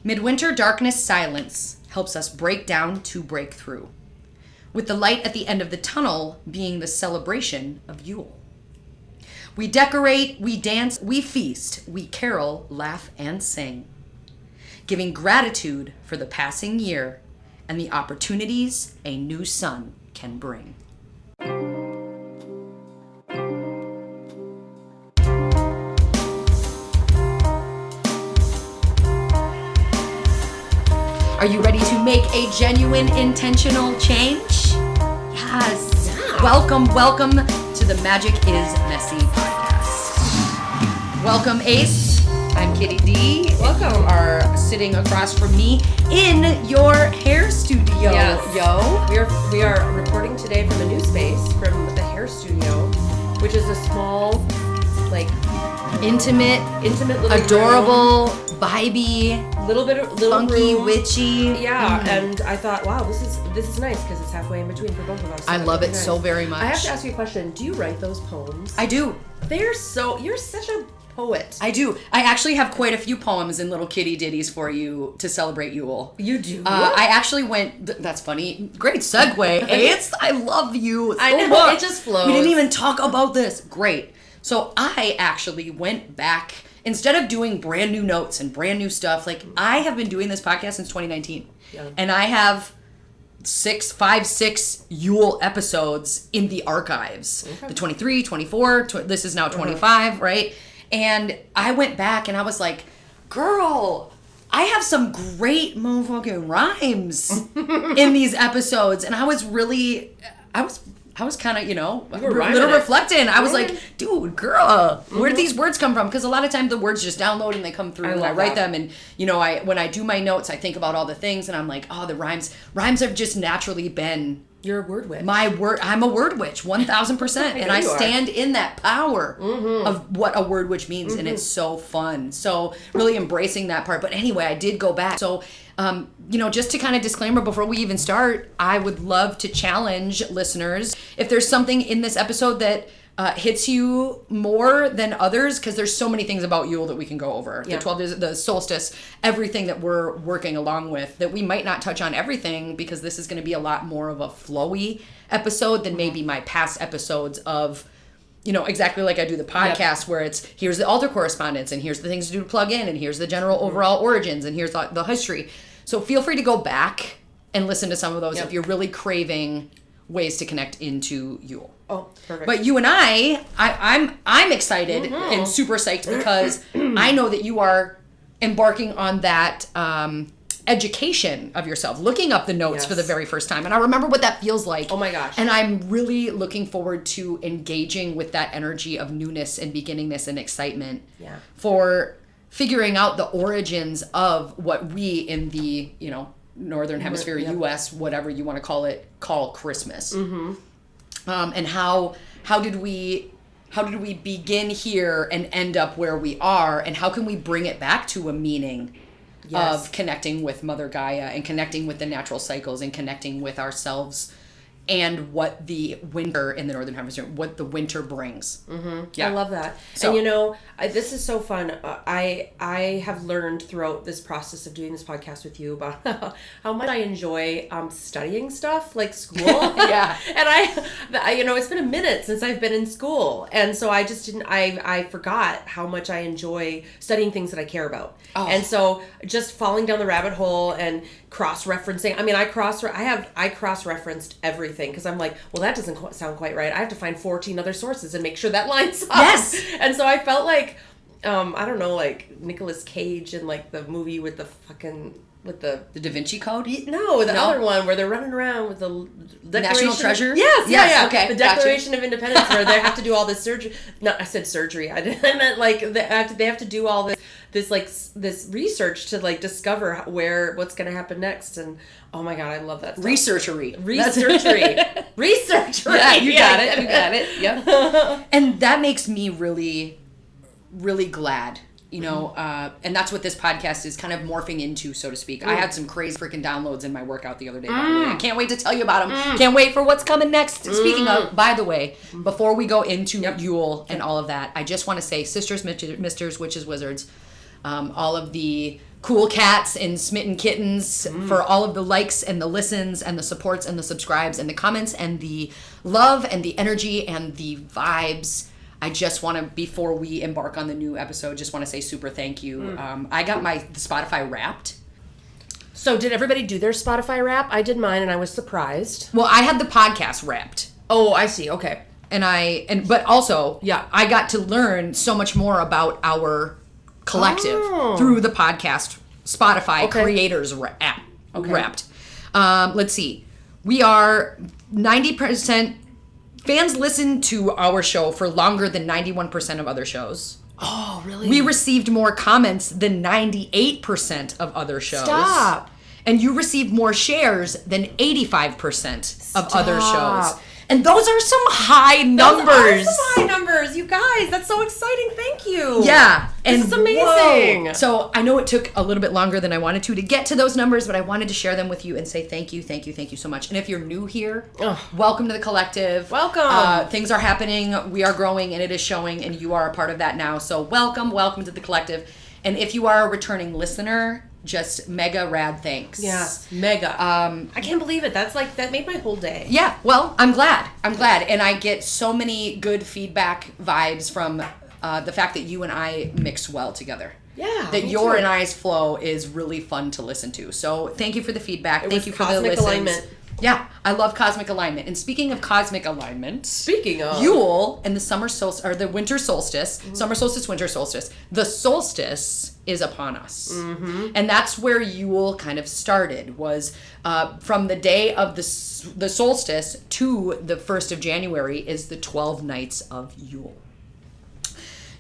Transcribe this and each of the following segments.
Midwinter darkness silence helps us break down to break through, with the light at the end of the tunnel being the celebration of Yule. We decorate, we dance, we feast, we carol, laugh, and sing, giving gratitude for the passing year and the opportunities a new sun can bring. Are you ready to make a genuine, intentional change? Yes. Yeah. Welcome to the Magic is Messy podcast. Welcome, Ace. I'm Kitty D. Welcome. You are sitting across from me in your hair studio. Yes. Yo. We are recording today from a new space, from the hair studio, which is a small, intimate little adorable room. Vibey, little funky, room. witchy. Yeah, and I thought, wow, this is nice because it's halfway in between for both of us. So I love it nice. so very much. I have to ask you a question. Do you write those poems? I do. You're such a poet. I do. I actually have quite a few poems and little kitty ditties for you to celebrate Yule. You do? I actually went, that's funny. Great segue. Ace, I love you so I know, much. it just flows. We didn't even talk about this. Great. So I actually went back, instead of doing brand new notes and brand new stuff, I have been doing this podcast since 2019. Yeah. And I have 6 Yule episodes in the archives. Okay. The 23, 24, this is now 25, right? And I went back and I was like, girl, I have some great motherfucking rhymes in these episodes. And I was kind of, little reflecting. I was like, dude, girl, where did these words come from? Because a lot of times the words just download and they come through and I write them. And, when I do my notes, I think about all the things and I'm like, oh, the rhymes have just naturally been. You're a word witch. I'm a word witch, 1,000%. And I stand in that power of what a word witch means. And it's so fun. So really embracing that part. But anyway, I did go back. So, just to kind of disclaimer before we even start, I would love to challenge listeners. If there's something in this episode that hits you more than others, because there's so many things about Yule that we can go over. Yeah. The 12 days, the solstice, everything that we're working along with, that we might not touch on everything because this is going to be a lot more of a flowy episode than maybe my past episodes of, exactly like I do the podcast where it's, here's the altar correspondence and here's the things to do to plug in and here's the general overall origins and here's the history. So feel free to go back and listen to some of those if you're really craving ways to connect into Yule. Oh, perfect. But you and I'm excited and super psyched because I know that you are embarking on that education of yourself, looking up the notes for the very first time. And I remember what that feels like. Oh my gosh. And I'm really looking forward to engaging with that energy of newness and beginningness and excitement for figuring out the origins of what we in the, Northern Hemisphere, U.S., whatever you want to call it, call Christmas. And how did we begin here and end up where we are, and how can we bring it back to a meaning of connecting with Mother Gaia and connecting with the natural cycles and connecting with ourselves and what the winter in the Northern Hemisphere, what the winter brings. Yeah. I love that. So, and this is so fun. I have learned throughout this process of doing this podcast with you about how much I enjoy studying stuff like school. Yeah. And I it's been a minute since I've been in school. And so I just I forgot how much I enjoy studying things that I care about. Oh. And so just falling down the rabbit hole and cross-referencing. I mean, I cross-referenced everything because I'm like, well, that doesn't sound quite right. I have to find 14 other sources and make sure that lines up. Yes. And so I felt like, I don't know, like Nicolas Cage in the movie with the Da Vinci Code? No, the other one where they're running around with the National Treasure? Yes, yeah. Okay, the Declaration of Independence where they have to do all this surgery. No, I said surgery. I meant they have to do all this research to discover what's going to happen next. And oh my God, I love that stuff. Researchery. Researchery. Yeah, you got it. Yep. And that makes me really, really glad. And that's what this podcast is kind of morphing into, so to speak. I had some crazy freaking downloads in my workout the other day, by the way. I can't wait to tell you about them. Can't wait for what's coming next. Speaking of, by the way, before we go into Yule and all of that, I just want to say, sisters, misters, witches, wizards, all of the cool cats and smitten kittens, for all of the likes and the listens and the supports and the subscribes and the comments and the love and the energy and the vibes. I just want to, before we embark on the new episode, just want to say super thank you. I got the Spotify Wrapped. So did everybody do their Spotify Wrap? I did mine and I was surprised. Well, I had the podcast Wrapped. Oh, I see. Okay. But also, I got to learn so much more about our collective through the podcast Spotify creators app Wrapped. Let's see. We are 90% fans listen to our show for longer than 91% of other shows. Oh, really? We received more comments than 98% of other shows. Stop. And you received more shares than 85% of other shows. And those are some high numbers. Those are some high numbers, you guys. That's so exciting. Thank you. Yeah. This is amazing. Whoa. So I know it took a little bit longer than I wanted to get to those numbers, but I wanted to share them with you and say thank you so much. And if you're new here, welcome to the collective. Welcome. Things are happening. We are growing, and it is showing, and you are a part of that now. So welcome to the collective. And if you are a returning listener, just mega rad thanks. Yeah, mega. I can't believe it. That made my whole day. Yeah, well, I'm glad. And I get so many good feedback vibes from the fact that you and I mix well together. Yeah. That your and I's flow is really fun to listen to. So thank you for the feedback. Thank you for the listens. Alignment. Yeah, I love cosmic alignment. And speaking of cosmic alignment, Yule and the summer solstice, or the winter solstice, summer solstice, winter solstice, the solstice is upon us. And that's where Yule kind of started, was from the day of the solstice to the 1st of January is the 12 nights of Yule.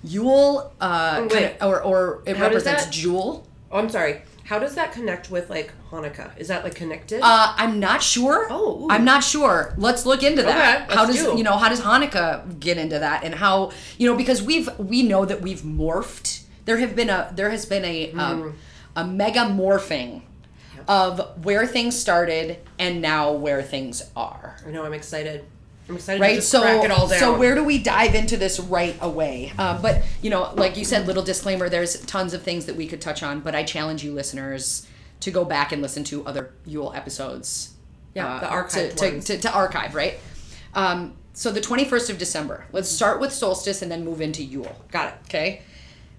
Yule, it represents Jewel. Oh, I'm sorry. How does that connect with Hanukkah? Is that connected? I'm not sure. Oh, ooh. I'm not sure. Let's look into that. Okay, how does Hanukkah get into that, and how, because we know that we've morphed. There has been a mega morphing of where things started and now where things are. I know. I'm excited. I'm excited right? to just crack it all down. So where do we dive into this right away? But, like you said, little disclaimer, there's tons of things that we could touch on, but I challenge you listeners to go back and listen to other Yule episodes. Yeah, the archived ones. To archive, right? So the 21st of December. Let's start with solstice and then move into Yule. Got it. Okay?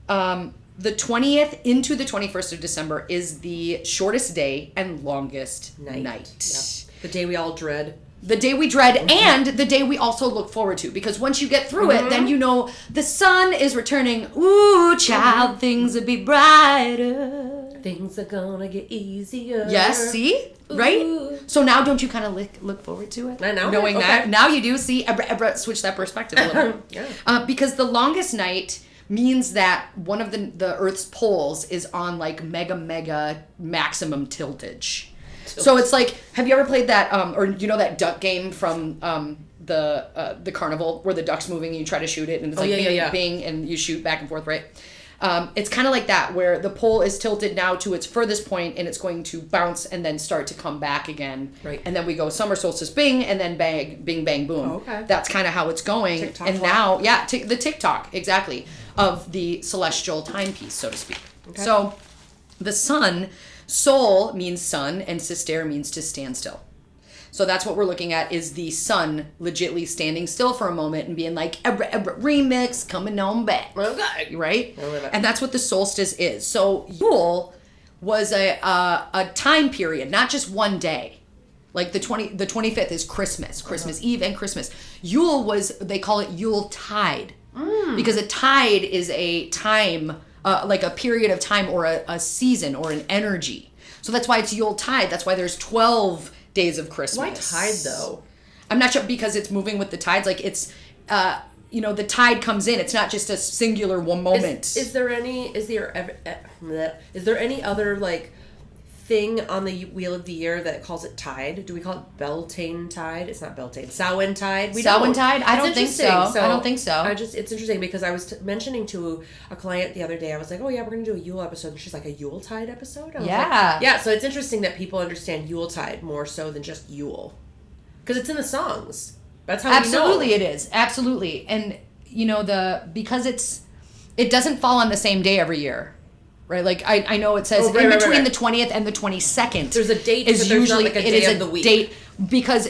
The 20th into the 21st of December is the shortest day and longest night. Yep. The day we all dread. The day we dread and the day we also look forward to. Because once you get through it, then the sun is returning. Ooh, child, things will be brighter. Things are gonna get easier. Yes, see? Right? Ooh. So now don't you kind of look forward to it? I know. Knowing that. Now you do. See? Switch that perspective a little bit. Yeah. Because the longest night means that one of the Earth's poles is on mega maximum tiltage. So it's have you ever played that, or that duck game from the carnival where the duck's moving and you try to shoot it and it's bing, and you shoot back and forth, right? It's kind of like that, where the pole is tilted now to its furthest point and it's going to bounce and then start to come back again. Right. And then we go summer solstice bing and then bang, bing, bang, boom. Oh, okay. That's kind of how it's going. TikTok and now, the TikTok, exactly, of the celestial timepiece, so to speak. Okay. So the sun... Sol means sun, and sister means to stand still. So that's what we're looking at, is the sun legitly standing still for a moment and being like, remix, coming on back. Okay. Right? And that's what the solstice is. So Yule was a time period, not just one day. Like the 25th is Christmas Eve and Christmas. Yule they call it Yule tide. Because a tide is a time... like a period of time or a season or an energy. So that's why it's Yule tide. That's why there's 12 days of Christmas. Why tide, though? I'm not sure, because it's moving with the tides. It's, the tide comes in. It's not just a singular one moment. Is there any other, thing on the Wheel of the Year that calls it tide? Do we call it Beltane tide? It's not Beltane. Samhain tide? Samhain tide? I don't think so. I don't think so. It's interesting because I was mentioning to a client the other day, I was like, oh yeah, we're going to do a Yule episode. And she's like, a Yule tide episode? I was like, yeah, so it's interesting that people understand Yule tide more so than just Yule. Because it's in the songs. That's how Absolutely we know. It is. Absolutely. And, because it doesn't fall on the same day every year. right? Like I know it says in between the 20th and the 22nd. There's a date, but there's not like a day of the week. Date because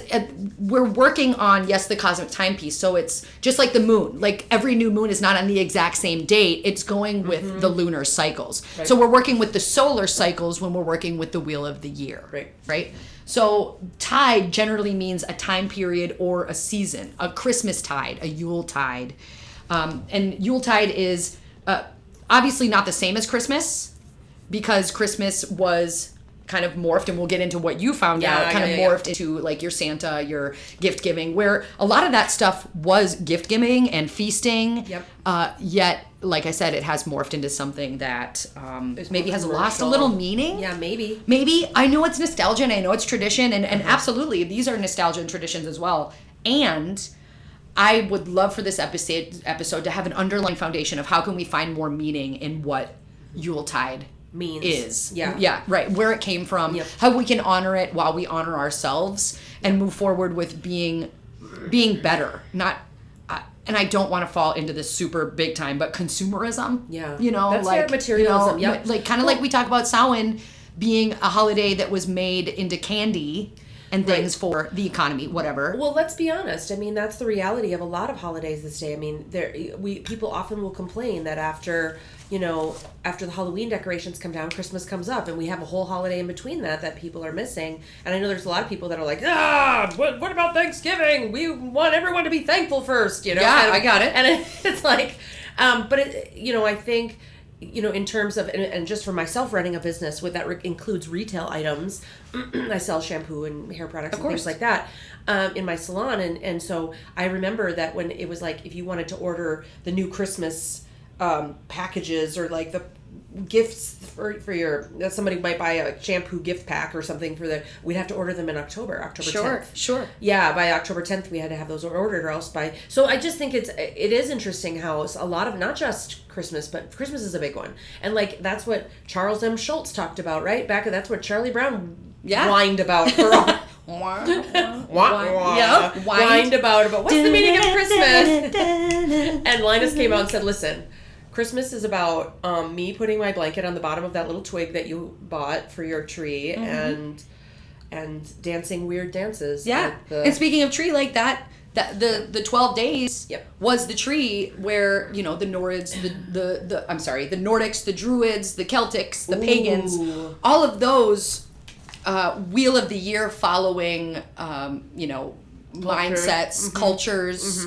we're working on, yes, the cosmic timepiece. So it's just like the moon. Like every new moon is not on the exact same date. It's going with the lunar cycles. Right. So we're working with the solar cycles when we're working with the wheel of the year. Right? So tide generally means a time period or a season. A Christmas tide, a Yule tide. And Yule tide is obviously not the same as Christmas, because Christmas was kind of morphed, and we'll get into what you found out, morphed into like your Santa, your gift giving, where a lot of that stuff was gift giving and feasting. Yet, like I said, it has morphed into something that maybe has lost a little meaning. Yeah, maybe. Maybe. I know it's nostalgia and I know it's tradition, and absolutely, these are nostalgia and traditions as well. And I would love for this episode to have an underlying foundation of how can we find more meaning in what Yuletide means. Yeah, right. Where it came from, how we can honor it while we honor ourselves and move forward with being better. Not, and I don't want to fall into this super big time, but consumerism. Yeah, that's like materialism. Like kind of like we talk about Samhain being a holiday that was made into candy and things for the economy, whatever. Well, let's be honest. I mean, that's the reality of a lot of holidays this day. I mean, people often will complain that after the Halloween decorations come down, Christmas comes up, and we have a whole holiday in between that people are missing. And I know there's a lot of people that are like, what about Thanksgiving? We want everyone to be thankful first, Yeah, I got it. And it's like, but I think, in terms of, and just for myself running a business with that includes retail items, I sell shampoo and hair products and things like that in my salon. And so I remember that when it was like, if you wanted to order the new Christmas packages or like the gifts for your, that somebody might buy a shampoo gift pack or something we'd have to order them in October 10th. Sure. Yeah, by October 10th we had to have those ordered, or else so I just think it is interesting how a lot of, not just Christmas, but Christmas is a big one. And like, that's what Charles M. Schultz talked about, right? That's what Charlie Brown whined about for all. Whined about what's the meaning of Christmas? And Linus came out and said, listen, Christmas is about me putting my blanket on the bottom of that little twig that you bought for your tree, and dancing weird dances. Yeah. And speaking of tree, like that the 12 days was the tree where, the Nordics, the Nordics, the Druids, the Celtics, the pagans, all of those wheel of the year following mindsets, cultures,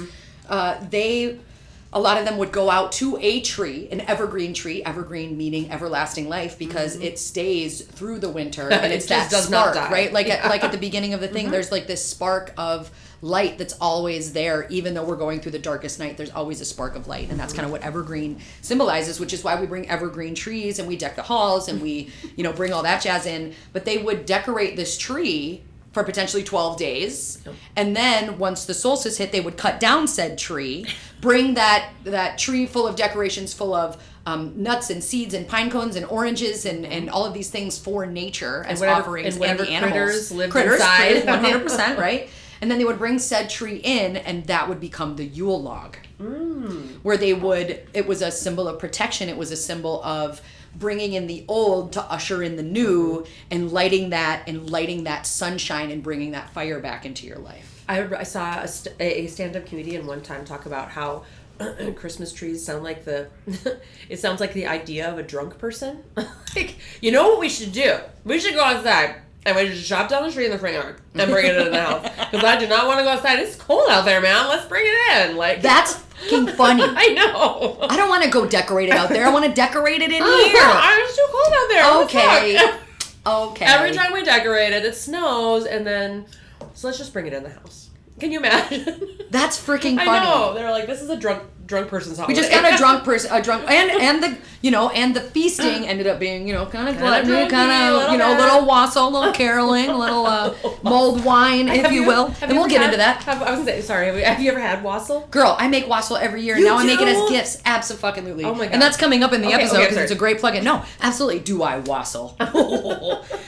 a lot of them would go out to a tree, an evergreen tree, evergreen meaning everlasting life, because it stays through the winter, and it's that spark, right? Like at the beginning of the thing, there's like this spark of light that's always there. Even though we're going through the darkest night, there's always a spark of light, and that's kind of what evergreen symbolizes, which is why we bring evergreen trees and we deck the halls and we bring all that jazz in. But they would decorate this tree for potentially 12 days. And then once the solstice hit, they would cut down said tree, bring that tree full of decorations, full of nuts and seeds and pine cones and oranges and all of these things for nature as offerings, and the animals. Critters inside. 100%, right? And then they would bring said tree in, and that would become the Yule log. Where it was a symbol of protection. It was a symbol of bringing in the old to usher in the new, and lighting that sunshine and bringing that fire back into your life. I saw a stand-up comedian one time talk about how Christmas trees sound like it sounds like the idea of a drunk person. Like, you know what we should do? We should go outside and we should chop down the tree in the front yard and bring it in the house. Because I do not want to go outside. It's cold out there, man. Let's bring it in. Like, that's fucking funny. I know. I don't want to go decorate it out there. I want to decorate it in here. It's too cold out there. Okay. Every time we decorate it snows, and then so let's just bring it in the house. Can you imagine? That's freaking funny. I know. They're like, this is a drunk person's holiday. We just got a drunk person, and the feasting ended up being, kind of gluttony, little wassail, little caroling, little mulled wine, if you will. And we'll get into that. I was going to say, sorry, have you ever had wassail? Girl, I make wassail every year, and now I make it as gifts. Abso-fucking-lutely. Oh my God. And that's coming up in the episode, because it's a great plug-in. No, absolutely. Do I wassail?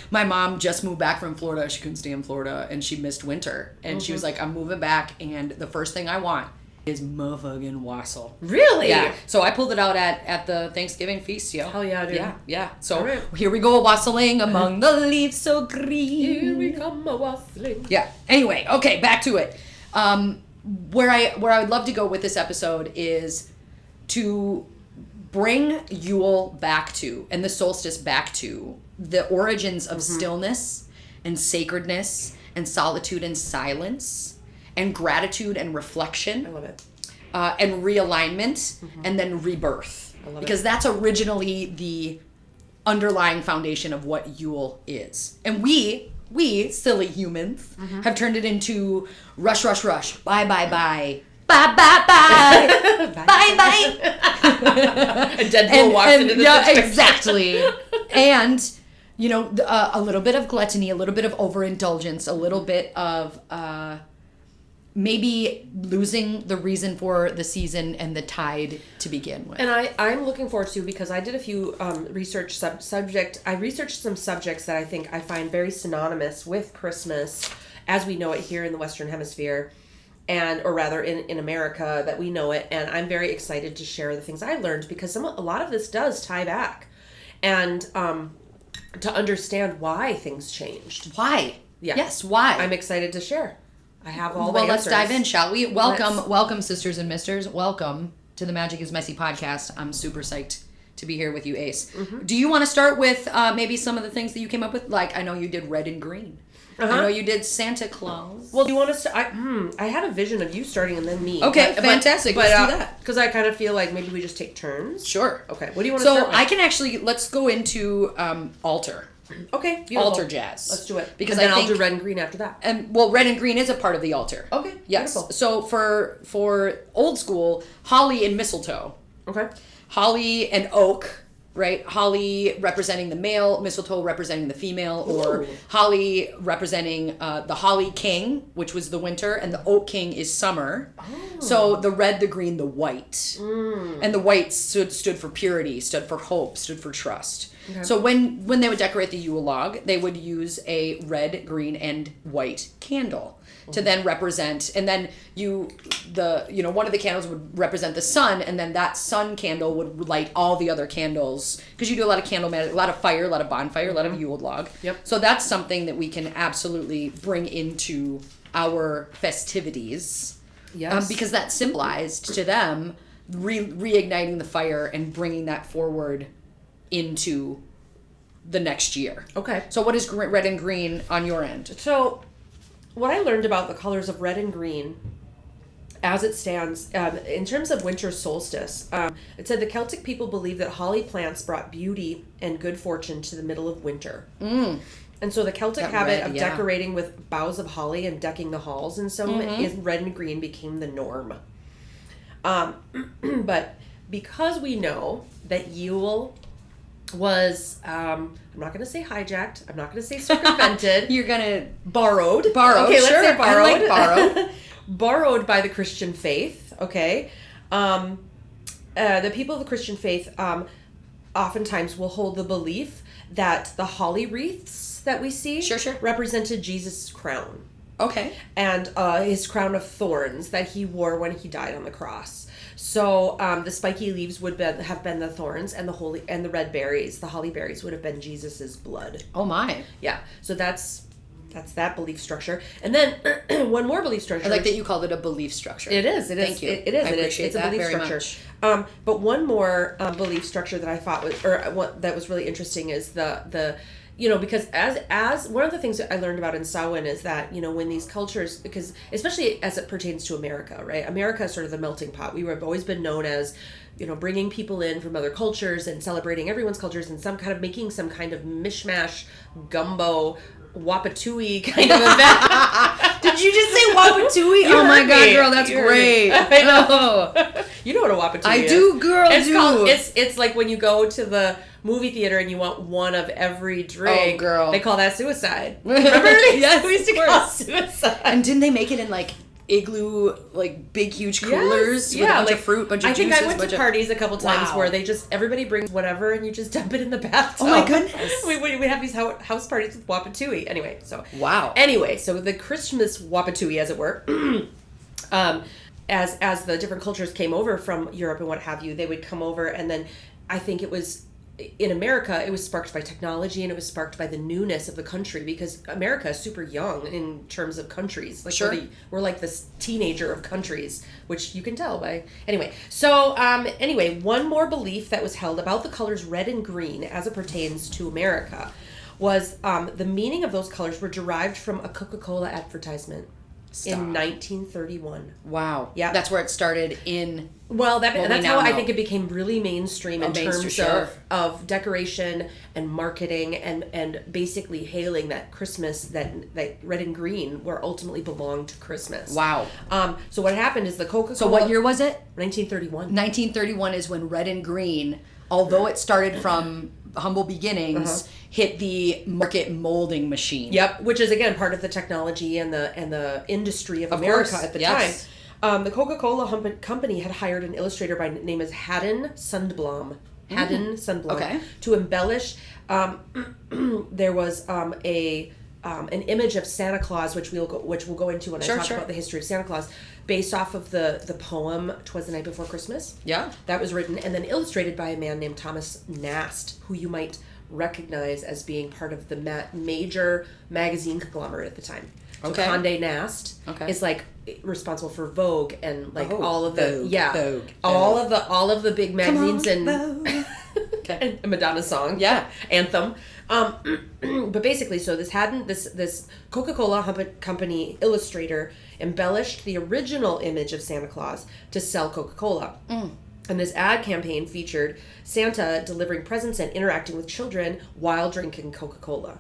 My mom just moved back from Florida. She couldn't stay in Florida, and she missed winter. And she was like, I'm moving back, and the first thing I want is motherfucking wassail. Really? Yeah. So I pulled it out at the Thanksgiving feast, yo. Hell yeah, dude. Yeah. So here we go, wassailing among the leaves so green. Here we come a wassailing. Yeah. Anyway, okay, back to it. Where I would love to go with this episode is to bring Yule back to, and the solstice back to, the origins of stillness and sacredness and solitude and silence and gratitude and reflection. I love it. And realignment and then rebirth. I love because that's originally the underlying foundation of what Yule is. And we silly humans, have turned it into rush, bye, bye, bye. Bye, bye, bye. Bye, bye. And Deadpool walks into the situation. Exactly. And, you know, a little bit of gluttony, a little bit of overindulgence, a little bit of maybe losing the reason for the season and the tide to begin with. And I'm looking forward to, because I did a few research subject. I researched some subjects that I find very synonymous with Christmas as we know it here in the Western Hemisphere. Or rather in America that we know it, and I'm very excited to share the things I learned, because a lot of this does tie back, and to understand why things changed. Why? Yeah. Yes, why? I'm excited to share. I have all the answers. answers. Let's dive in, shall we? Welcome, sisters and misters. Welcome to the Magic is Messy podcast. I'm super psyched to be here with you, Ace. Do you want to start with maybe some of the things that you came up with? Like, I know you did red and green. I know you did Santa Claus. Well, do you want us to? I had a vision of you starting and then me. Okay, fantastic. Let's do that. Because I kind of feel like maybe we just take turns. Sure. Okay. What do you want to start with? So I can actually, let's go into altar. Okay. Beautiful. Altar jazz. Let's do it. Because and then I'll do red and green after that. And well, red and green is a part of the altar. Okay. Yes. Beautiful. So for old school, holly and mistletoe. Okay. Holly and oak. Right? Holly representing the male, mistletoe representing the female, or holly representing the holly king, which was the winter, and the oak king is summer. Oh. So the red, the green, the white. And the white stood for purity, stood for hope, stood for trust. Okay. So when they would decorate the Yule log, they would use a red, green, and white candle to then represent, and then one of the candles would represent the sun, and then that sun candle would light all the other candles, because you do a lot of candle magic, a lot of fire, a lot of bonfire, a lot of Yule log. Yep. So that's something that we can absolutely bring into our festivities. Yes. Because that symbolized to them reigniting the fire and bringing that forward into the next year. Okay. So what is red and green on your end? So what I learned about the colors of red and green as it stands, in terms of winter solstice, it said the Celtic people believed that holly plants brought beauty and good fortune to the middle of winter. And so the Celtic habit of decorating with boughs of holly and decking the halls and so in red and green became the norm. But because we know that Yule was, I'm not going to say hijacked, I'm not going to say circumvented. You're going to... Borrowed. Okay, let's say borrowed. I like borrowed. Borrowed by the Christian faith, okay? The people of the Christian faith oftentimes will hold the belief that the holly wreaths that we see represented Jesus' crown. Okay. And his crown of thorns that he wore when he died on the cross. So the spiky leaves would have been the thorns, and the red berries, the holly berries, would have been Jesus's blood. Oh my! Yeah. So that's that belief structure, and then one more belief structure. I like that you called it a belief structure. It is. It is. Thank you. It is. I appreciate it's a that belief very structure. much. But one more belief structure that I thought that was really interesting is the because as one of the things that I learned about in Samhain is that, when these cultures, because especially as it pertains to America, right? America is sort of the melting pot. We have always been known as, bringing people in from other cultures and celebrating everyone's cultures and making some kind of mishmash, gumbo, Wapatui kind of event. Did you just say Wapatui? Oh my God, girl, that's great. I know. You know what a Wapatui is. I do, girl. It's like when you go to the movie theater and you want one of every drink. Oh, girl. They call that suicide. Remember? Yes, we used to call it suicide. And didn't they make it in igloo, big, huge coolers with a bunch of fruit, bunch of juices? I think I went to parties a couple times where everybody brings whatever and you just dump it in the bathtub. Oh my goodness. We have these house parties with Wapatui. Anyway, so. Wow. Anyway, so the Christmas Wapatui, as it were, as the different cultures came over from Europe and what have you, they would come over, and then I think it was in America, it was sparked by technology, and it was sparked by the newness of the country, because America is super young in terms of countries. Like sure. We're like this teenager of countries, which you can tell by... Anyway, so one more belief that was held about the colors red and green as it pertains to America was the meaning of those colors were derived from a Coca-Cola advertisement. Stop. In 1931. Wow. Yeah. That's where it started in... Well, that's how I think it became really mainstream in terms sure. of decoration and marketing and basically hailing that Christmas, that red and green were ultimately belonged to Christmas. Wow. So what happened is the Coca-Cola... So what year was it? 1931. 1931 is when red and green, although it started from humble beginnings, hit the market molding machine. Yep, which is again part of the technology and the industry of America course. at the Yes. time. The Coca-Cola company had hired an illustrator by name as Haddon Sundblom. Okay. To embellish. There was an image of Santa Claus, which we'll go into when I talk about the history of Santa Claus, based off of the poem "'Twas the Night Before Christmas." Yeah, that was written and then illustrated by a man named Thomas Nast, who you might recognize as being part of the major magazine conglomerate at the time. So Condé Nast is like responsible for Vogue and like all of the Vogue. all of the big magazines and and Madonna's song anthem. But basically, so this Coca-Cola company illustrator embellished the original image of Santa Claus to sell Coca-Cola. And this ad campaign featured Santa delivering presents and interacting with children while drinking Coca-Cola.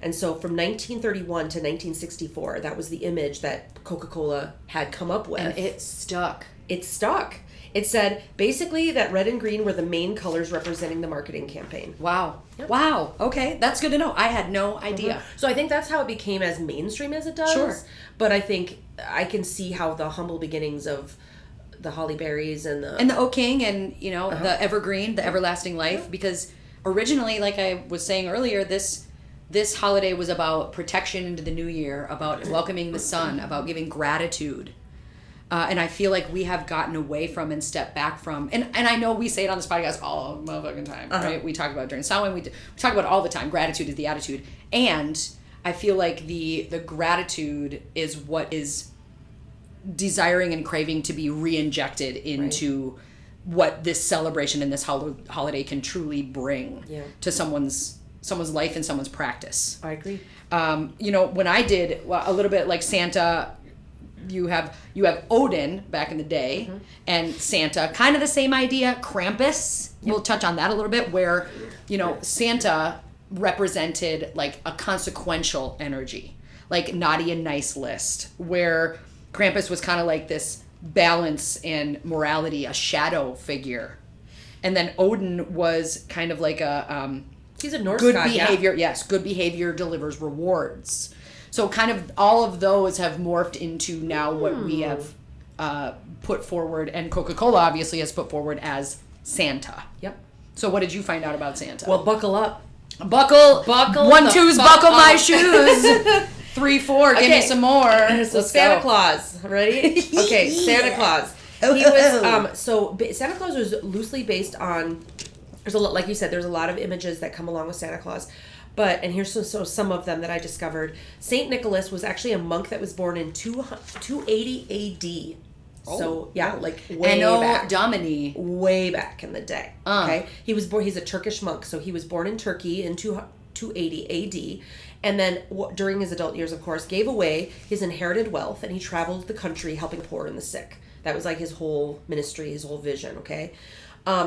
And so from 1931 to 1964, that was the image that Coca-Cola had come up with. And it stuck. It stuck. It said basically that red and green were the main colors representing the marketing campaign. Wow. Yep. Wow. Okay. That's good to know. I had no idea. So I think that's how it became as mainstream as it does. Sure. But I think I can see how the humble beginnings of the holly berries and the O King and, the evergreen, the everlasting life, because originally, like I was saying earlier, this holiday was about protection into the new year, about welcoming the sun, about giving gratitude. And I feel like we have gotten away from and stepped back from, and I know we say it on this podcast all the motherfucking time, right? We talk about it during Samhain, we talk about it all the time. Gratitude is the attitude. And I feel like the gratitude is what is desiring and craving to be re-injected into what this celebration and this holiday can truly bring to someone's life and someone's practice. I agree. When I did a little bit like Santa, you have Odin back in the day, and Santa, kind of the same idea. Krampus, we'll touch on that a little bit, where Santa represented like a consequential energy, like naughty and nice list, where Krampus was kind of like this balance and morality, a shadow figure, and then Odin was kind of like a he's a Norse good god, behavior. Yes, good behavior delivers rewards. So kind of all of those have morphed into now what we have put forward, and Coca-Cola obviously has put forward as Santa. Yep. So what did you find out about Santa? Well, buckle up. Buckle. 1, 2's buckle my shoes. 3, 4, give me some more. So Santa Claus, ready? Okay, Santa Claus. He was Santa Claus was loosely based on. There's a lot, like you said. There's a lot of images that come along with Santa Claus, and here's some of them that I discovered. Saint Nicholas was actually a monk that was born in 280 A.D. Like way back. Domini. Way back in the day. Okay, he was born. He's a Turkish monk, so he was born in Turkey in 280 A.D. And then during his adult years, of course, gave away his inherited wealth, and he traveled the country helping the poor and the sick. That was like his whole ministry, his whole vision, okay?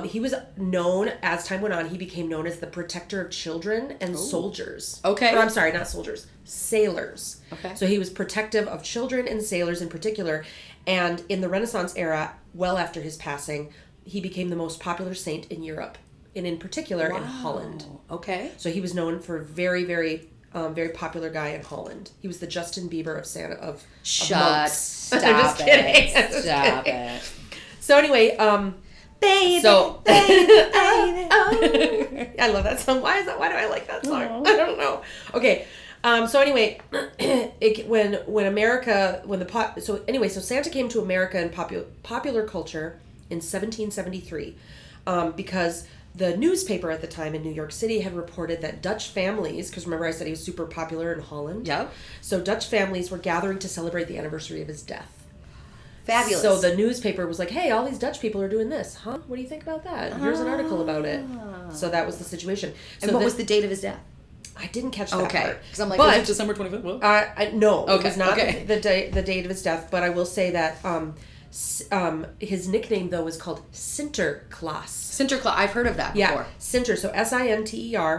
He was known, as time went on, he became known as the protector of children and soldiers. Okay. Or, I'm sorry, not soldiers, sailors. Okay. So he was protective of children and sailors in particular. And in the Renaissance era, well after his passing, he became the most popular saint in Europe, and in particular in Holland. Okay. So he was known for very, very... very popular guy in Holland. He was the Justin Bieber of Santa of monks. Stop I'm just kidding. Stop it. So anyway, baby, so baby. I love that song. Why do I like that song? I don't know. Okay, So anyway, so Santa came to America in popular culture in 1773, because the newspaper at the time in New York City had reported that Dutch families, because remember I said he was super popular in Holland? Yeah. So Dutch families were gathering to celebrate the anniversary of his death. Fabulous. So the newspaper was like, hey, all these Dutch people are doing this. Huh? What do you think about that? Here's an article about it. So that was the situation. And what was the date of his death? I didn't catch that part. Because I'm like, was it December 25th? What? No, it was not the date of his death, but I will say that his nickname, though, was called Sinterklaas. Sinterklaas. I've heard of that before. Yeah, Sinter. So Sinterklaas.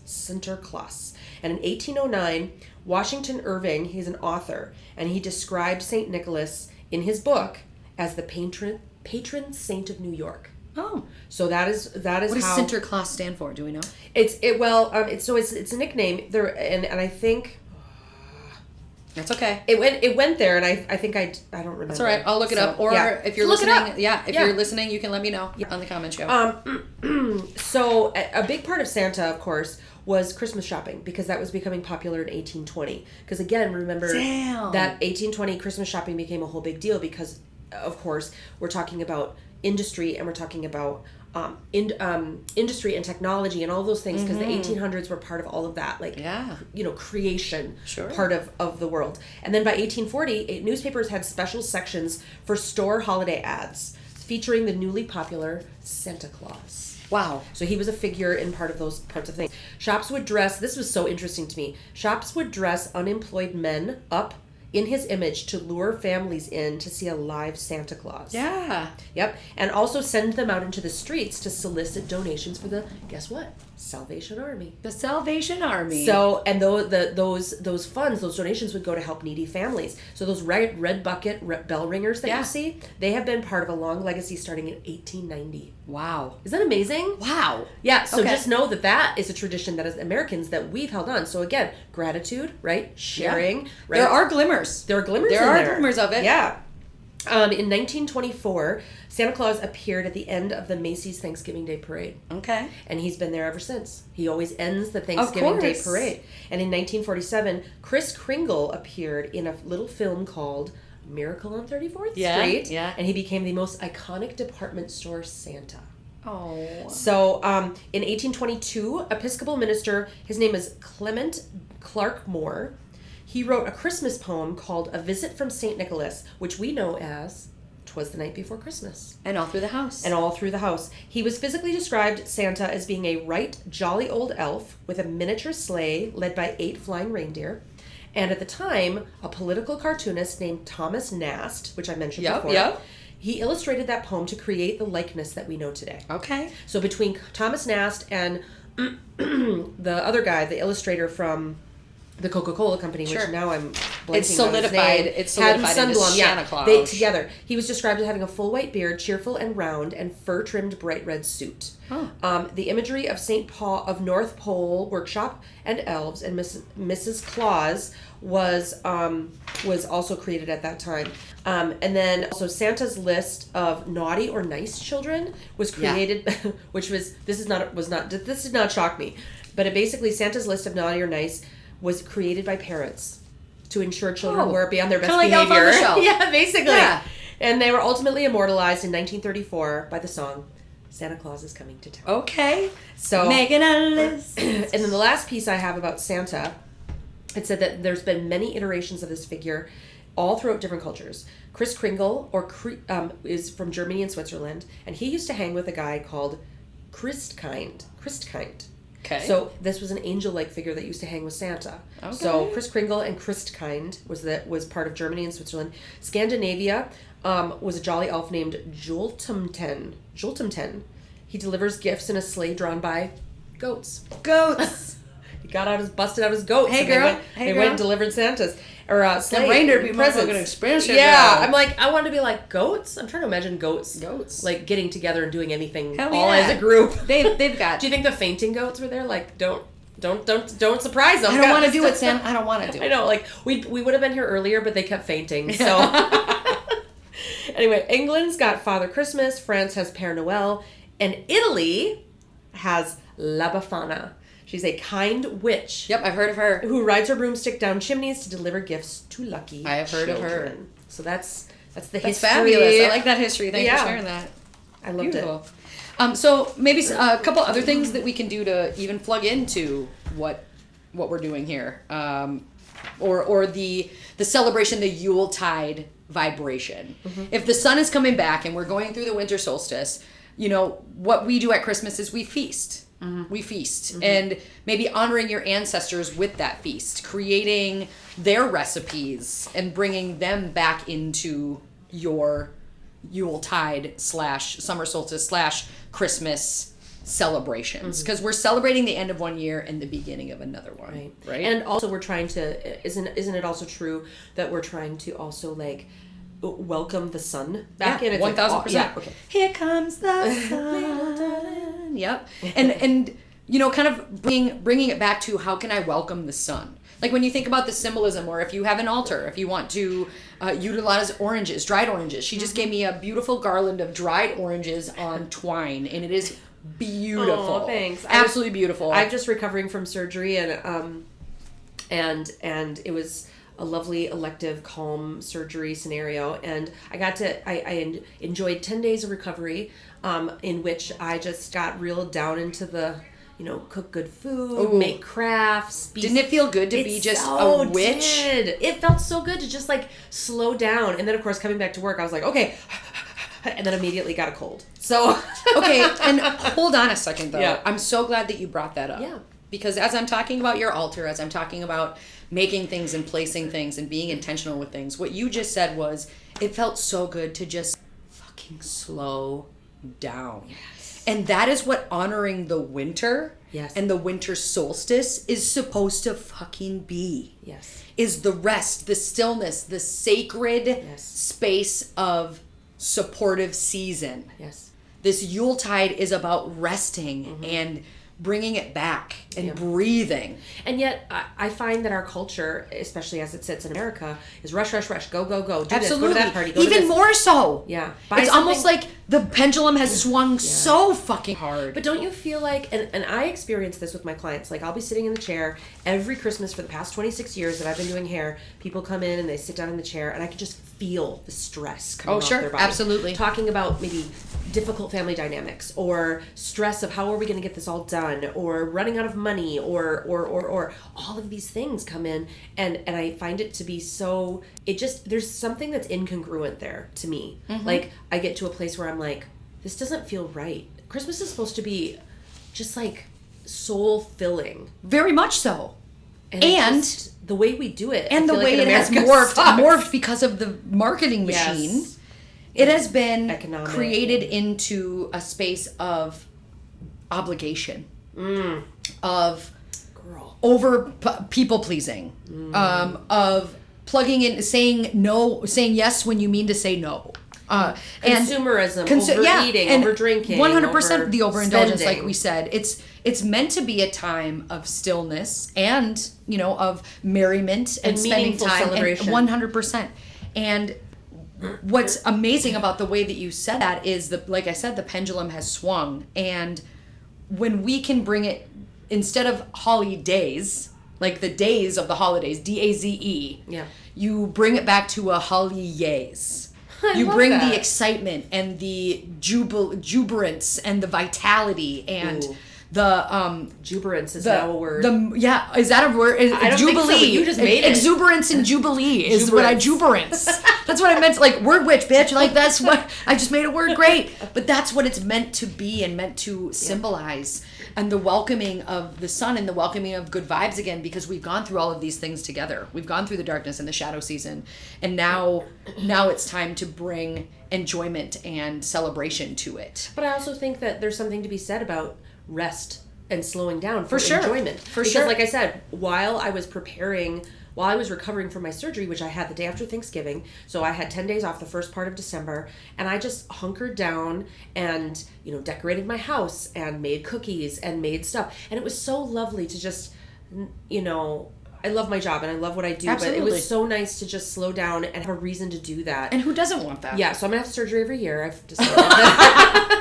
Sinterklaas. And in 1809, Washington Irving, he's an author, and he described St. Nicholas in his book as the patron saint of New York. Oh, so that is what does Sinterklaas stand for? Do we know? It's a nickname there, and I think that's okay. It went there, and I think I don't remember. That's all right. I'll look it up, or if you're listening, you're listening, you can let me know on the comment show. So a big part of Santa, of course, was Christmas shopping, because that was becoming popular in 1820. Because again, remember that 1820 Christmas shopping became a whole big deal because, of course, we're talking about industry, and we're talking about industry and technology and all those things, because the 1800s were part of all of that, like creation part of the world. And then by 1840, newspapers had special sections for store holiday ads featuring the newly popular Santa Claus. Wow. So he was a figure in part of those parts of things. Shops would dress, this was so interesting to me, shops would dress unemployed men up in his image to lure families in to see a live Santa Claus. Yeah. Yep. And also send them out into the streets to solicit donations for the, guess what? Salvation Army. The Salvation Army. So, and those funds, those donations would go to help needy families. So those red bucket bell ringers that you see, they have been part of a long legacy starting in 1890. Wow. Is that amazing? Wow. Yeah, so just know that is a tradition that as Americans that we've held on. So again, gratitude, right? Sharing. Right? There are glimmers. There are glimmers in there. There are glimmers of it. Yeah. In 1924, Santa Claus appeared at the end of the Macy's Thanksgiving Day Parade. Okay. And he's been there ever since. He always ends the Thanksgiving Day Parade. And in 1947, Kris Kringle appeared in a little film called Miracle on 34th Street. Yeah. And he became the most iconic department store Santa. Oh. So, in 1822, Episcopal minister, his name is Clement Clark Moore, he wrote a Christmas poem called A Visit from St. Nicholas, which we know as 'Twas the Night Before Christmas. And all through the house. And all through the house. He was physically described, Santa, as being a right jolly old elf with a miniature sleigh led by 8 flying reindeer. And at the time, a political cartoonist named Thomas Nast, which I mentioned before. Yep. He illustrated that poem to create the likeness that we know today. Okay. So between Thomas Nast and the other guy, the illustrator from the Coca-Cola Company, which now I'm blanking It's solidified. It's solidified into Santa Claus. They together. He was described as having a full white beard, cheerful and round, and fur-trimmed bright red suit. Oh. The imagery of St. Paul of North Pole Workshop and elves and Mrs. Claus was also created at that time. And then also Santa's list of naughty or nice children was created, which was this did not shock me, but it basically Santa's list of naughty or nice was created by parents to ensure children were beyond their best behavior. Elf on the Shelf. Yeah, basically. Yeah. And they were ultimately immortalized in 1934 by the song Santa Claus is Coming to Town. Okay. So making a list. And then the last piece I have about Santa, it said that there's been many iterations of this figure all throughout different cultures. Kris Kringle is from Germany and Switzerland, and he used to hang with a guy called Christkind. Okay. So this was an angel-like figure that used to hang with Santa. Okay. So Kris Kringle and Christkind was part of Germany and Switzerland. Scandinavia was a jolly elf named Joltumten. He delivers gifts in a sleigh drawn by goats. He busted out his goats. Hey, girl. They went and delivered Santas. Or sleigh. Reindeer be motherfucking expensive. Yeah. I'm like, I want to be like goats. I'm trying to imagine goats. Like getting together and doing anything as a group. They've got. Do you think the fainting goats were there? Like, don't surprise them. I don't want to do it, Sam. I don't want to do it. I know. Like, we would have been here earlier, but they kept fainting. So. Anyway, England's got Father Christmas. France has Père Noël. And Italy has La Befana. She's a kind witch. Yep, I've heard of her. Who rides her broomstick down chimneys to deliver gifts to lucky I have heard children. of her. So that's the history. That's fabulous. I like that history. Thanks for sharing that. I loved Beautiful. So maybe a couple other things that we can do to even plug into what we're doing here, or the celebration, the Yuletide vibration. Mm-hmm. If the sun is coming back and we're going through the winter solstice, what we do at Christmas is we feast. Mm-hmm. We feast, mm-hmm. and maybe honoring your ancestors with that feast, creating their recipes and bringing them back into your Yuletide / summer solstice / Christmas celebrations, because we're celebrating the end of one year and the beginning of another one, right? And also we're trying to isn't it also true that we're trying to also like welcome the sun back in? 1,000%. Yeah, okay. Here comes the sun. Yep. And kind of bringing it back to how can I welcome the sun? Like when you think about the symbolism, or if you have an altar, if you want to utilize oranges, dried oranges. She just gave me a beautiful garland of dried oranges on twine, and it is beautiful. Oh, thanks. Absolutely beautiful. I'm just recovering from surgery, and it was a lovely, elective, calm surgery scenario, and I enjoyed 10 days of recovery, in which I just got real down into the, cook good food, make crafts. Didn't it feel good to be just a witch? It felt so good to just like slow down, and then of course coming back to work, I was like, okay, and then immediately got a cold. So okay, and hold on a second though. Yeah. I'm so glad that you brought that up. Yeah. Because as I'm talking about your altar, as I'm talking about making things and placing things and being intentional with things, what you just said was, it felt so good to just fucking slow down. Yes. And that is what honoring the winter and the winter solstice is supposed to fucking be. Yes. Is the rest, the stillness, the sacred space of supportive season. Yes. This Yuletide is about resting and bringing it back and breathing. And yet I find that our culture, especially as it sits in America, is rush, rush, rush, go, go, go, do Absolutely. this, go to that party, go Even to this. more so. Yeah. It's almost like the pendulum has swung so fucking hard. But don't you feel like, and I experience this with my clients, like I'll be sitting in the chair every Christmas for the past 26 years that I've been doing hair, people come in and they sit down in the chair and I can just feel the stress coming off their body. Absolutely. Talking about maybe difficult family dynamics, or stress of how are we going to get this all done, or running out of money, or all of these things come in, and I find it to be so, there's something that's incongruent there to me. Mm-hmm. Like I get to a place where I'm like, this doesn't feel right. Christmas is supposed to be just like soul filling. Very much so. And the way we do it, and the way it has morphed because of the marketing machine. Yes. It has been created into a space of obligation, of over people pleasing, of plugging in, saying no, saying yes when you mean to say no. Consumerism, overeating, overdrinking, 100% the overindulgence, spending. like we said. It's meant to be a time of stillness and of merriment and spending time, celebration. 100%. And what's amazing about the way that you said that is like I said, the pendulum has swung, and when we can bring it, instead of holidays, like the days of the holidays, DAZE, you bring it back to a holidays. You bring the excitement and the jubilance and the vitality and the jubilance is now a word. Is that a word? I don't jubilee. think so, but you just made it. Exuberance and jubilee is what I juberance. That's what I meant. Like word witch, bitch. Like that's what I just made a word great. But that's what it's meant to be and meant to symbolize, and the welcoming of the sun and the welcoming of good vibes again, because we've gone through all of these things together. We've gone through the darkness and the shadow season, and now it's time to bring enjoyment and celebration to it. But I also think that there's something to be said about rest and slowing down for sure. enjoyment. Because like I said, while I was recovering from my surgery, which I had the day after Thanksgiving, so I had 10 days off the first part of December, and I just hunkered down and, decorated my house and made cookies and made stuff. And it was so lovely to just, I love my job and I love what I do, Absolutely. But it was so nice to just slow down and have a reason to do that. And who doesn't want that? Yeah, so I'm going to have surgery every year. I've decided that.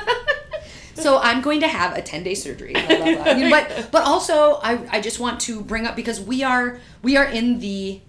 So I'm going to have a 10-day surgery. Blah, blah, blah. But also I just want to bring up, because we are in the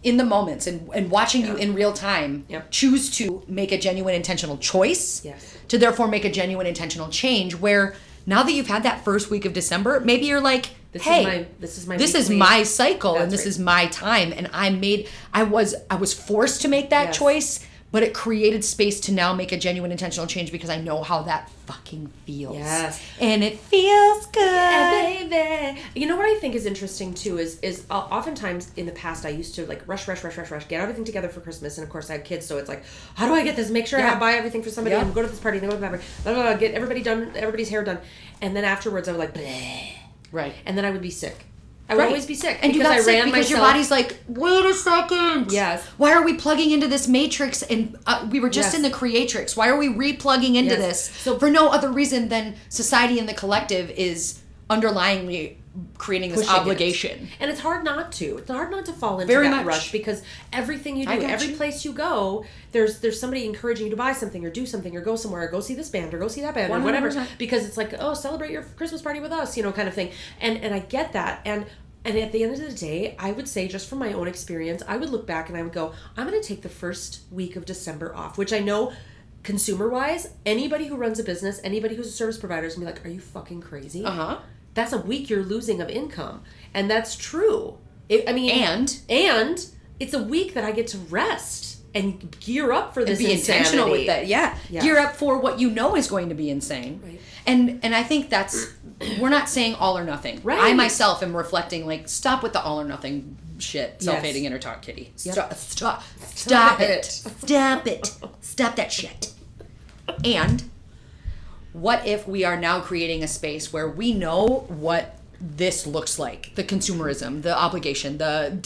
moments and watching you in real time choose to make a genuine intentional choice, to therefore make a genuine intentional change, where now that you've had that first week of December, maybe you're like, this is my cycle, and this is my time, and I was forced to make that choice, but it created space to now make a genuine intentional change, because I know how that fucking feels. Yes. And it feels good. Yeah, baby. You know what I think is interesting too is oftentimes in the past I used to like rush, get everything together for Christmas, and of course I have kids, so it's like, how do I get this? Make sure I buy everything for somebody and go to this party and go to that party, blah, blah, blah, get everybody done, everybody's hair done. And then afterwards I was like, bleh. Right. And then I would be sick. I would always be sick. And you got sick because your body's like, wait a second. Yes. Why are we plugging into this matrix? And we were just in the creatrix. Why are we re-plugging into this? So for no other reason than society and the collective is underlyingly creating this obligation. And it's hard not to. It's hard not to fall into that rush, because everything you do, every place you go, there's somebody encouraging you to buy something or do something or go somewhere or go see this band or go see that band 100%. Or whatever, because it's like, oh, celebrate your Christmas party with us, kind of thing. And I get that. And at the end of the day, I would say, just from my own experience, I would look back and I would go, I'm going to take the first week of December off, which I know consumer-wise, anybody who runs a business, anybody who's a service provider is going to be like, are you fucking crazy? Uh-huh. That's a week you're losing of income. And that's true. And it's a week that I get to rest and gear up for this, and be intentional with that. Yeah. Gear up for what you know is going to be insane. Right. And I think that's, we're not saying all or nothing. Right. I myself am reflecting, like, stop with the all or nothing shit. Self-hating inner talk, kitty. Stop it. Stop it. Stop that shit. And what if we are now creating a space where we know what this looks like? The consumerism, the obligation, the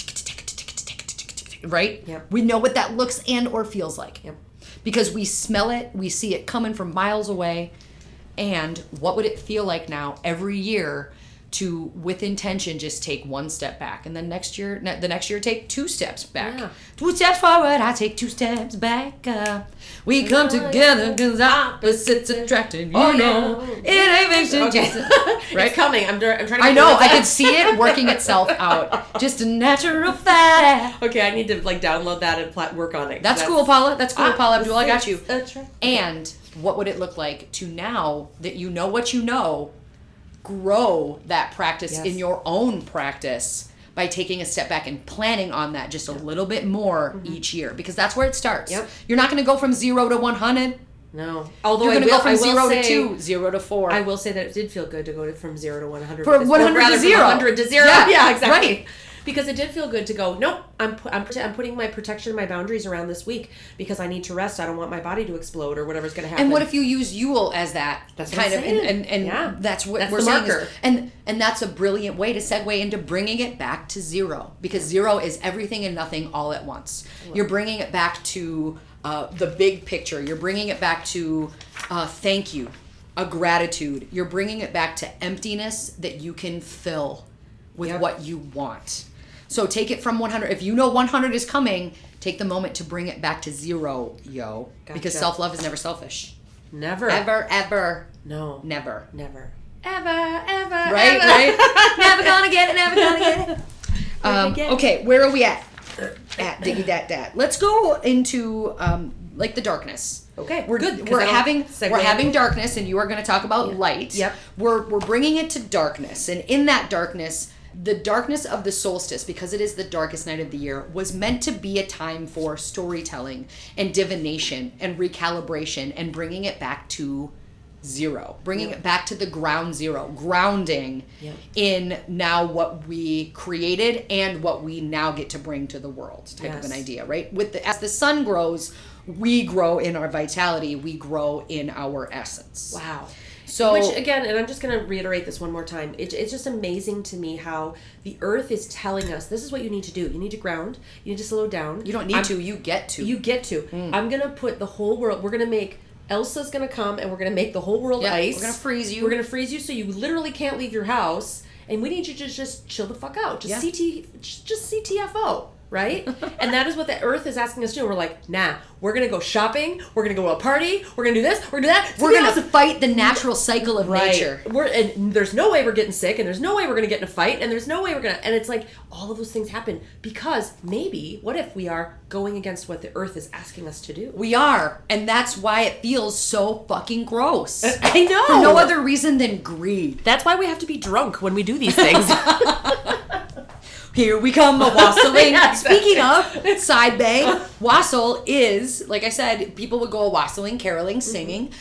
right? Yep. We know what that looks and or feels like. Yep. Because we smell it, we see it coming from miles away. And what would it feel like now every year to, with intention, just take one step back, and then the next year take 2 steps back. Yeah. 2 steps forward, I take 2 steps back. We come together because opposites attracting. You know, it ain't fiction. Okay. Right? It's coming. I'm trying to. I know. I could see it working itself out. Just a natural fact. Okay, I need to download that and work on it. That's cool, Paula. That's cool, Paula Abdul. I got you. That's right. And what would it look like to, now that you know what you know, grow that practice in your own practice by taking a step back and planning on that just a little bit more each year, because that's where it starts. Yep. You're not going to go from 0 to 100. No. Although you're going to go from 0 to 2, 0 to 4. I will say that it did feel good to go from 0 to 100. For 100 to 0. 100 to 0. Yeah, exactly. Right. Because it did feel good to go, nope, I'm putting my protection, my boundaries around this week because I need to rest. I don't want my body to explode or whatever's going to happen. And what if you use Yule as that? That's kind of, and that's what we're saying is, and that's a brilliant way to segue into bringing it back to 0, because 0 is everything and nothing all at once. You're bringing it back to the big picture. You're bringing it back to thank you, a gratitude. You're bringing it back to emptiness that you can fill with what you want. So take it from 100. If you know 100 is coming, take the moment to bring it back to 0, yo. Gotcha. Because self-love is never selfish. Never. Ever. No. Never. Ever. Right? Never gonna get it. Okay, where are we at? Diggy dat. Let's go into like the darkness. Okay, we're good. We're having darkness, and you are going to talk about light. Yep. We're bringing it to darkness, and in that darkness, the darkness of the solstice, because it is the darkest night of the year, was meant to be a time for storytelling and divination and recalibration and bringing it back to 0, bringing it back to the ground zero, grounding in now what we created and what we now get to bring to the world, type of an idea, right? As the sun grows, we grow in our vitality, we grow in our essence. Wow. So, which again, and I'm just going to reiterate this one more time, it's just amazing to me how the earth is telling us this is what you need to do. You need to ground. You need to slow down. You don't need to. You get to. You get to. I'm going to put the whole world, we're going to make, Elsa's going to come and we're going to make the whole world ice. We're going to freeze you. We're going to freeze you so you literally can't leave your house. And we need you to just chill the fuck out. Just CTFO. right? And that is what the earth is asking us to do. We're like, nah, we're going to go shopping. We're going to go to a party. We're going to do this. We're going to do that. We're going to fight the natural cycle of nature. And there's no way we're getting sick, and there's no way we're going to get in a fight, and there's no way we're going to... And it's like, all of those things happen because maybe, what if we are going against what the earth is asking us to do? We are. And that's why it feels so fucking gross. I know. For no other reason than greed. That's why we have to be drunk when we do these things. Here we come, a wassailing. Yeah, exactly. Speaking of side bay, wassail is, like I said, people would go wassailing, caroling, singing,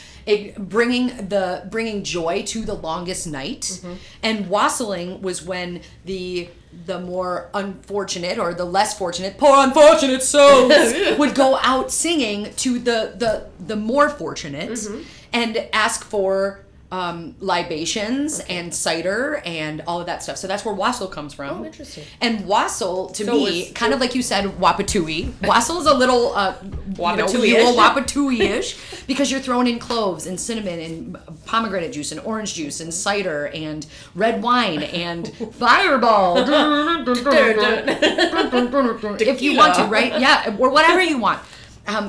bringing joy to the longest night. Mm-hmm. And wassailing was when the more unfortunate or the less fortunate, poor unfortunate souls, would go out singing to the more fortunate and ask for libations and cider and all of that stuff. So that's where wassail comes from. Oh, interesting. And wassail, to me, kind of like you said, wapatui. Wassail is a little wapatui-ish because you're throwing in cloves and cinnamon and pomegranate juice and orange juice and cider and red wine and fireball. If you want to, right? Yeah, or whatever you want.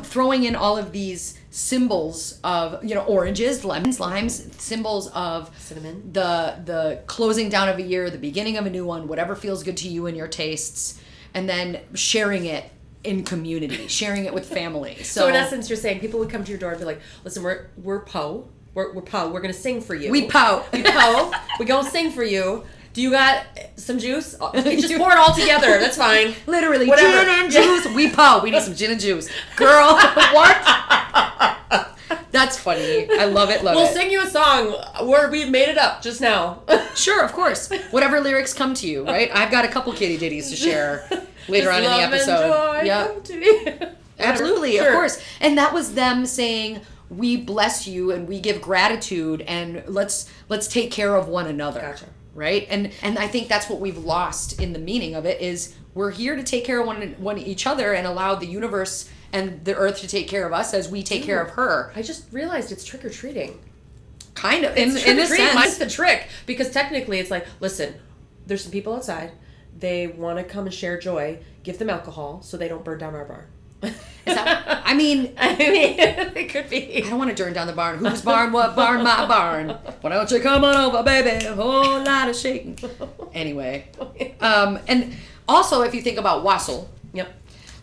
Throwing in all of these symbols of, oranges, lemons, limes, symbols of cinnamon, the closing down of a year, the beginning of a new one, whatever feels good to you and your tastes, and then sharing it in community, sharing it with family. So in essence, you're saying people would come to your door and be like, listen, we're Po. We're Po. We're going to sing for you. We Po. We Po. We going to sing for you. Do you got some juice? Just pour it all together. That's fine. Literally, whatever. Gin and juice. We Po. We need some gin and juice. Girl, what? That's funny. I love it. We'll sing you a song where we made it up just now. Sure, of course. Whatever lyrics come to you, right? I've got a couple kitty ditties to share later on in the episode. Yeah. Absolutely, sure. Of course. And that was them saying, we bless you and we give gratitude and let's take care of one another. Gotcha. Right? And I think that's what we've lost in the meaning of it is we're here to take care of one each other and allow the universe and the earth to take care of us as we take care of her. I just realized it's trick-or-treating. Kind of. In a sense. Mine's the trick. Because technically it's like, listen, there's some people outside. They want to come and share joy. Give them alcohol so they don't burn down our barn. I mean, it could be. I don't want to turn down the barn. Whose barn? What barn? My barn. Why don't you come on over, baby? A whole lot of shaking. Anyway, and also if you think about wassail,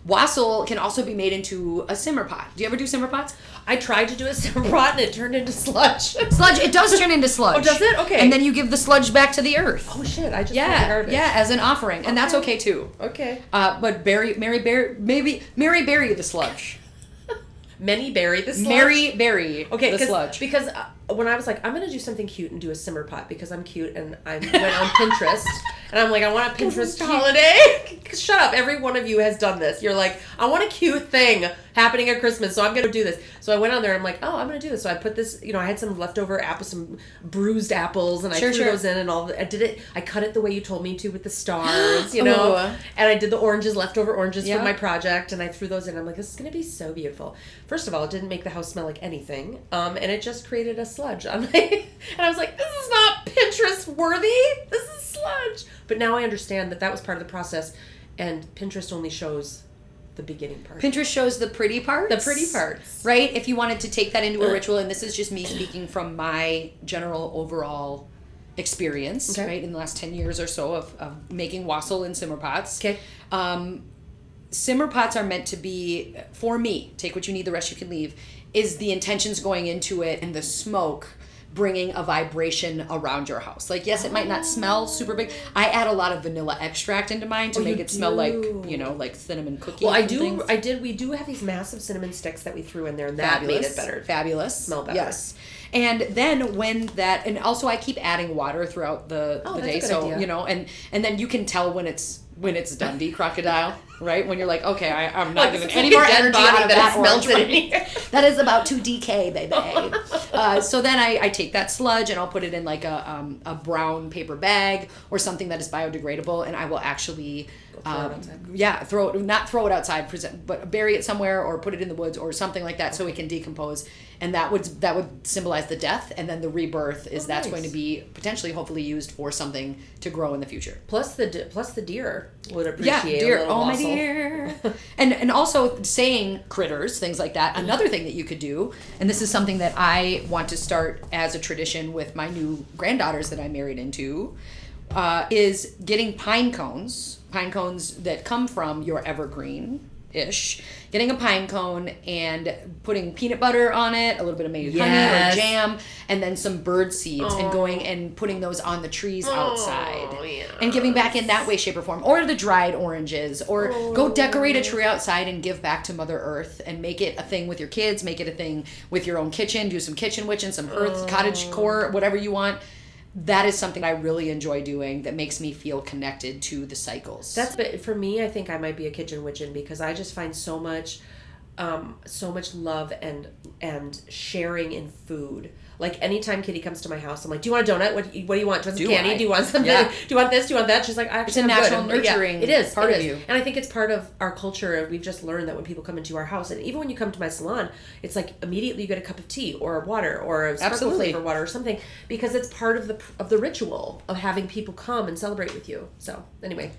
wassail can also be made into a simmer pot. Do you ever do simmer pots? I tried to do a simmer pot and it turned into sludge. Sludge. It does turn into sludge. Oh, does it? Okay. And then you give the sludge back to the earth. Oh shit! I just garbage. Yeah, as an offering, and that's okay too. Okay. But Mary bury the sludge. Many bury the sludge. Mary bury the sludge. Because when I was like, I'm going to do something cute and do a simmer pot because I'm cute and I went on Pinterest and I'm like, I want a Pinterest holiday. Shut up. Every one of you has done this. You're like, I want a cute thing happening at Christmas, so I'm going to do this. So I went on there and I'm like, oh, I'm going to do this. So I put this, I had some leftover apples, some bruised apples, and I threw those in and all. I did it. I cut it the way you told me to with the stars, and I did the leftover oranges for my project, and I threw those in. I'm like, this is going to be so beautiful. First of all, it didn't make the house smell like anything, and it just created a sludge on my. And I was like, this is not Pinterest worthy. This is sludge. But now I understand that was part of the process, and Pinterest only shows the beginning part. Pinterest shows the pretty parts. The pretty parts. Right? If you wanted to take that into a ritual, and this is just me speaking from my general overall experience, right, in the last 10 years or so of making wassail in simmer pots. Okay. Simmer pots are meant to be, for me, take what you need, the rest you can leave, is the intentions going into it and the smoke bringing a vibration around your house. Like, yes, it might not smell super big. I add a lot of vanilla extract into mine to make it smell like, like cinnamon cookies. Well, we do have these massive cinnamon sticks that we threw in there, and that made it better. Fabulous. Smell better. Yes. And then and also I keep adding water throughout the day. So, idea. And then you can tell when it's Dundee crocodile, right? When you're like, okay, I'm not giving any more energy out of that orange one. That is about to decay, baby. So then I take that sludge and I'll put it in like a brown paper bag or something that is biodegradable, and I will actually throw it outside, but bury it somewhere or put it in the woods or something like that so it can decompose. And that would symbolize the death, and then the rebirth is that's going to be potentially, hopefully, used for something to grow in the future. Plus the deer. would appreciate dear. a little my wassail. dear. and also saying critters, things like that. Another thing that you could do, and this is something that I want to start as a tradition with my new granddaughters that I married into, is getting pine cones that come from your evergreen-ish, getting a pine cone and putting peanut butter on it, a little bit of maybe honey or jam, and then some bird seeds, and going and putting those on the trees outside, and giving back in that way, shape, or form. Or the dried oranges, or go decorate a tree outside and give back to Mother Earth, and make it a thing with your kids, make it a thing with your own kitchen, do some kitchen witching, some earth, cottage core, whatever you want. That is something I really enjoy doing that makes me feel connected to the cycles. But for me, I think I might be a kitchen witchin because I just find so much love and sharing in food. Like anytime Kitty comes to my house, I'm like, "Do you want a donut? What do you want? Do you want some candy? Do you want something? Do you want this? Do you want that?" She's like, "Actually, it's a natural nurturing it is part of you." And I think it's part of our culture. We've just learned that when people come into our house, and even when you come to my salon, it's like immediately you get a cup of tea or water or a sparkle flavor water or something, because it's part of the ritual of having people come and celebrate with you. So anyway.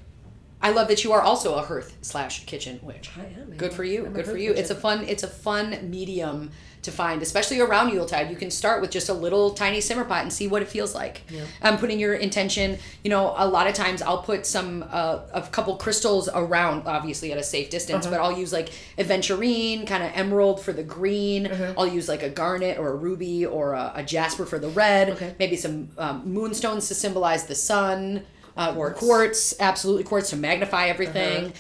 I love that you are also a hearth/kitchen witch. I am. Good for you. Good for you. It's a fun medium to find, especially around Yuletide. You can start with just a little tiny simmer pot and see what it feels like. Yeah. Putting your intention. You know, a lot of times I'll put a couple crystals around, obviously at a safe distance, but I'll use like aventurine, kind of emerald for the green. I'll use like a garnet or a ruby or a jasper for the red. Maybe some moonstones to symbolize the sun. Quartz, absolutely quartz to magnify everything.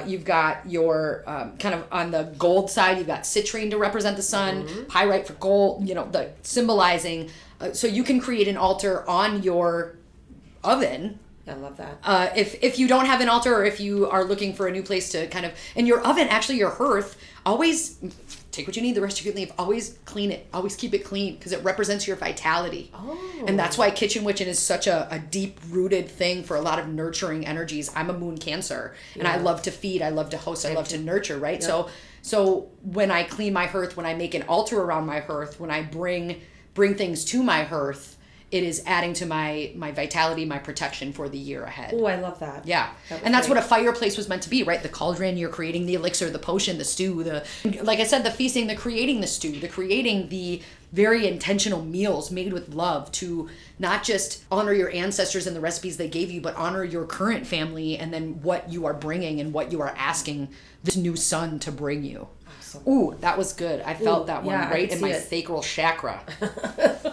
You've got your kind of on the gold side, you've got citrine to represent the sun, pyrite for gold, the symbolizing. So you can create an altar on your oven. I love that. If you don't have an altar, or if you are looking for a new place to kind of, and your oven, actually your hearth, always take what you need, the rest you can leave. Always clean it. Always keep it clean because it represents your vitality. And that's why kitchen witching is such a deep-rooted thing for a lot of nurturing energies. I'm a moon Cancer, and I love to feed. I love to host. I love to nurture, right? Yep. So when I clean my hearth, when I make an altar around my hearth, when I bring things to my hearth, it is adding to my vitality, my protection for the year ahead. Oh, I love that. Yeah. And that's what a fireplace was meant to be, right? The cauldron, you're creating the elixir, the potion, the stew, like I said, the feasting, the creating the stew, the creating the very intentional meals made with love to not just honor your ancestors and the recipes they gave you, but honor your current family and then what you are bringing and what you are asking this new sun to bring you. Ooh, that was good. I felt that one right in my sacral chakra.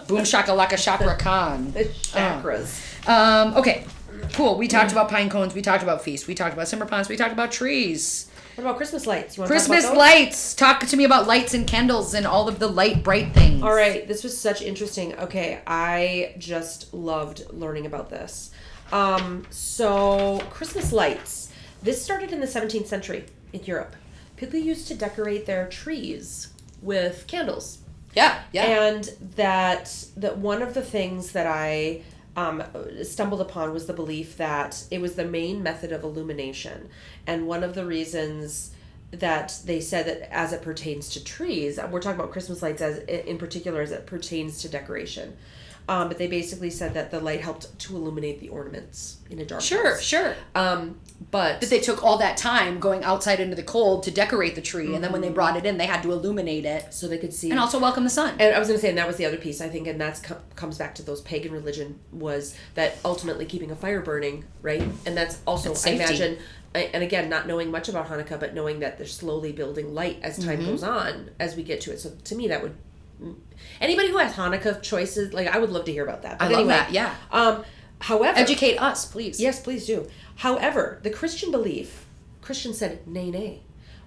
Boom shakalaka chakra Khan. The chakras. Okay, cool. We talked about pine cones. We talked about feast. We talked about simmer ponds. We talked about trees. What about Christmas lights? You want Christmas to talk about lights. Talk to me about lights and candles and all of the light, bright things. All right. This was such interesting. Okay, I just loved learning about this. So Christmas lights. This started in the 17th century in Europe. People used to decorate their trees with candles. Yeah. And that one of the things that I stumbled upon was the belief that it was the main method of illumination. And one of the reasons that they said that as it pertains to trees, we're talking about Christmas lights as in particular as it pertains to decoration. But they basically said that the light helped to illuminate the ornaments in a dark house. Sure. But that they took all that time going outside into the cold to decorate the tree, and then when they brought it in, they had to illuminate it so they could see and also welcome the sun. And I was going to say, and that was the other piece, I think, and that comes back to those pagan religion, was that ultimately keeping a fire burning, right? And that's also, I imagine, and again, not knowing much about Hanukkah, but knowing that they're slowly building light as time goes on as we get to it. So to me, that would... Anybody who has Hanukkah choices, like, I would love to hear about that. But I love that, yeah. However... Educate us, please. Yes, please do. However, the Christian belief, Christians said, nay.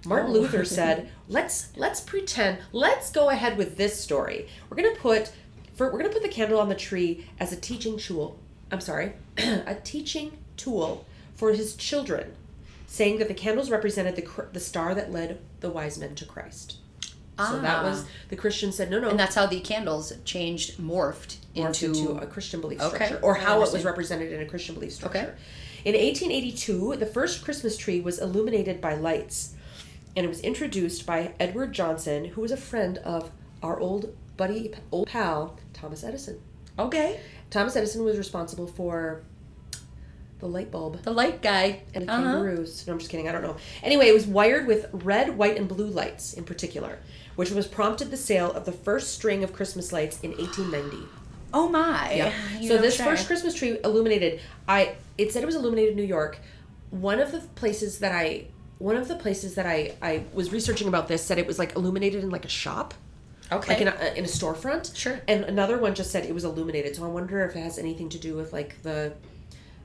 Martin Luther said, let's pretend, let's go ahead with this story. We're gonna put the candle on the tree as a teaching tool. A teaching tool for his children, saying that the candles represented the star that led the wise men to Christ. So that was, the Christians said, no. And that's how the candles morphed into a Christian belief structure. Or how it was represented in a Christian belief structure. Okay. In 1882, the first Christmas tree was illuminated by lights. And it was introduced by Edward Johnson, who was a friend of our old pal, Thomas Edison. Okay. Thomas Edison was responsible for The light bulb. The light guy. And kangaroos. No, I'm just kidding. I don't know. Anyway, it was wired with red, white, and blue lights in particular, which was prompted the sale of the first string of Christmas lights in 1890. Oh my. Yeah. So this first Christmas tree illuminated, it said it was illuminated in New York. One of the places that I was researching about this said it was like illuminated in like a shop. Okay. Like in a storefront. Sure. And another one just said it was illuminated. So I wonder if it has anything to do with like the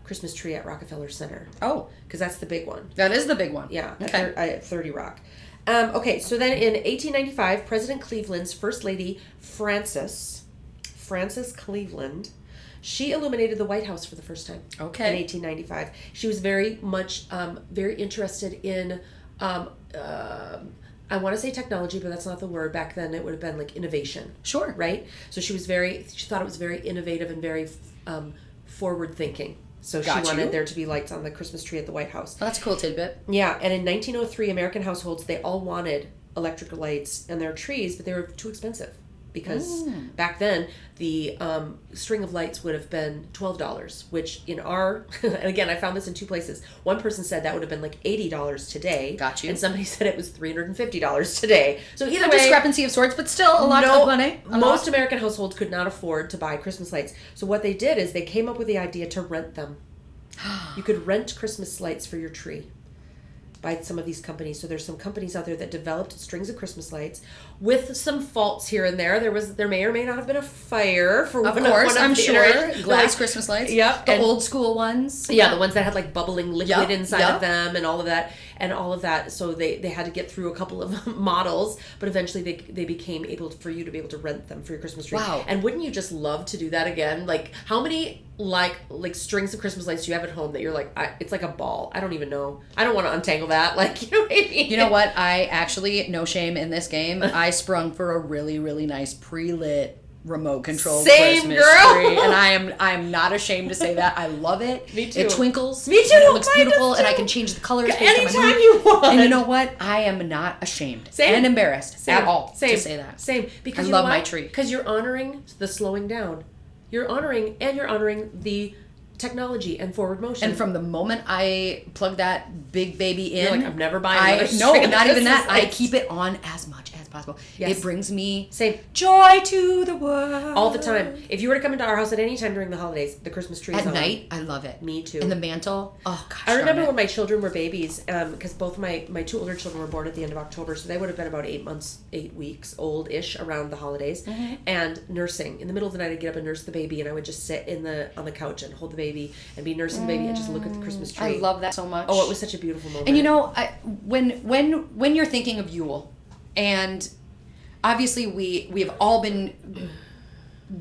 Christmas tree at Rockefeller Center. Oh. Because that's the big one. That is the big one. Yeah. Okay. At 30 Rock. Okay, so then in 1895, President Cleveland's First Lady, Frances Cleveland, she illuminated the White House for the first time. Okay. In 1895. She was very much, very interested in, I want to say technology, but that's not the word. Back then it would have been like innovation. Sure. Right? So she thought it was very innovative and very forward thinking. So she wanted there to be lights on the Christmas tree at the White House. Well, that's a cool tidbit. Yeah, and in 1903, American households, they all wanted electric lights in their trees, but they were too expensive. Because back then, the string of lights would have been $12, which in our... and again, I found this in two places. One person said that would have been like $80 today. Got you. And somebody said it was $350 today. So either way... discrepancy of sorts, but still a lot of money. Most American households could not afford to buy Christmas lights. So what they did is they came up with the idea to rent them. You could rent Christmas lights for your tree by some of these companies. So there's some companies out there that developed strings of Christmas lights with some faults here and there. There may or may not have been a fire for of one course, of I'm the sure. iterations. Glass Christmas lights. Yep. The old school ones. Yeah, the ones that had like bubbling liquid inside Yep. of them and all of that. So they had to get through a couple of models, but eventually they became able for you to be able to rent them for your Christmas tree. Wow. And wouldn't you just love to do that again? Like how many like strings of Christmas lights do you have at home that you're like, it's like a ball. I don't even know. I don't want to untangle that. Like, you know what I mean? You know what? I actually, no shame in this game, I sprung for a really, really nice pre-lit remote control Christmas girl. tree, and I am not ashamed to say that. I love it. Me too. It twinkles. Me too. And it looks beautiful, and I can change the colors based anytime on my mood. you want. And you know what? I am not ashamed and embarrassed at all to say that. Same. Because I you love know my what? tree. Because you're honoring the slowing down. You're honoring the technology and forward motion. And from the moment I plug that big baby in, you're like, I'm never buying another no, string of not even that. Christmas I lights. keep it on as much as possible. Yes. It brings me Same. joy to the world All the time. If you were to come into our house at any time during the holidays, the Christmas tree is at on. night. I love it. Me too. And the mantle. Oh gosh. I remember darn it. when my children were babies, because both my two older children were born at the end of October, so they would have been about 8 weeks old-ish around the holidays, and nursing. In the middle of the night, I'd get up and nurse the baby, and I would just sit on the couch and hold the baby and be nursing the baby and just look at the Christmas tree. I love that so much. Oh, it was such a beautiful moment. And you know, when you're thinking of Yule, and obviously we have all been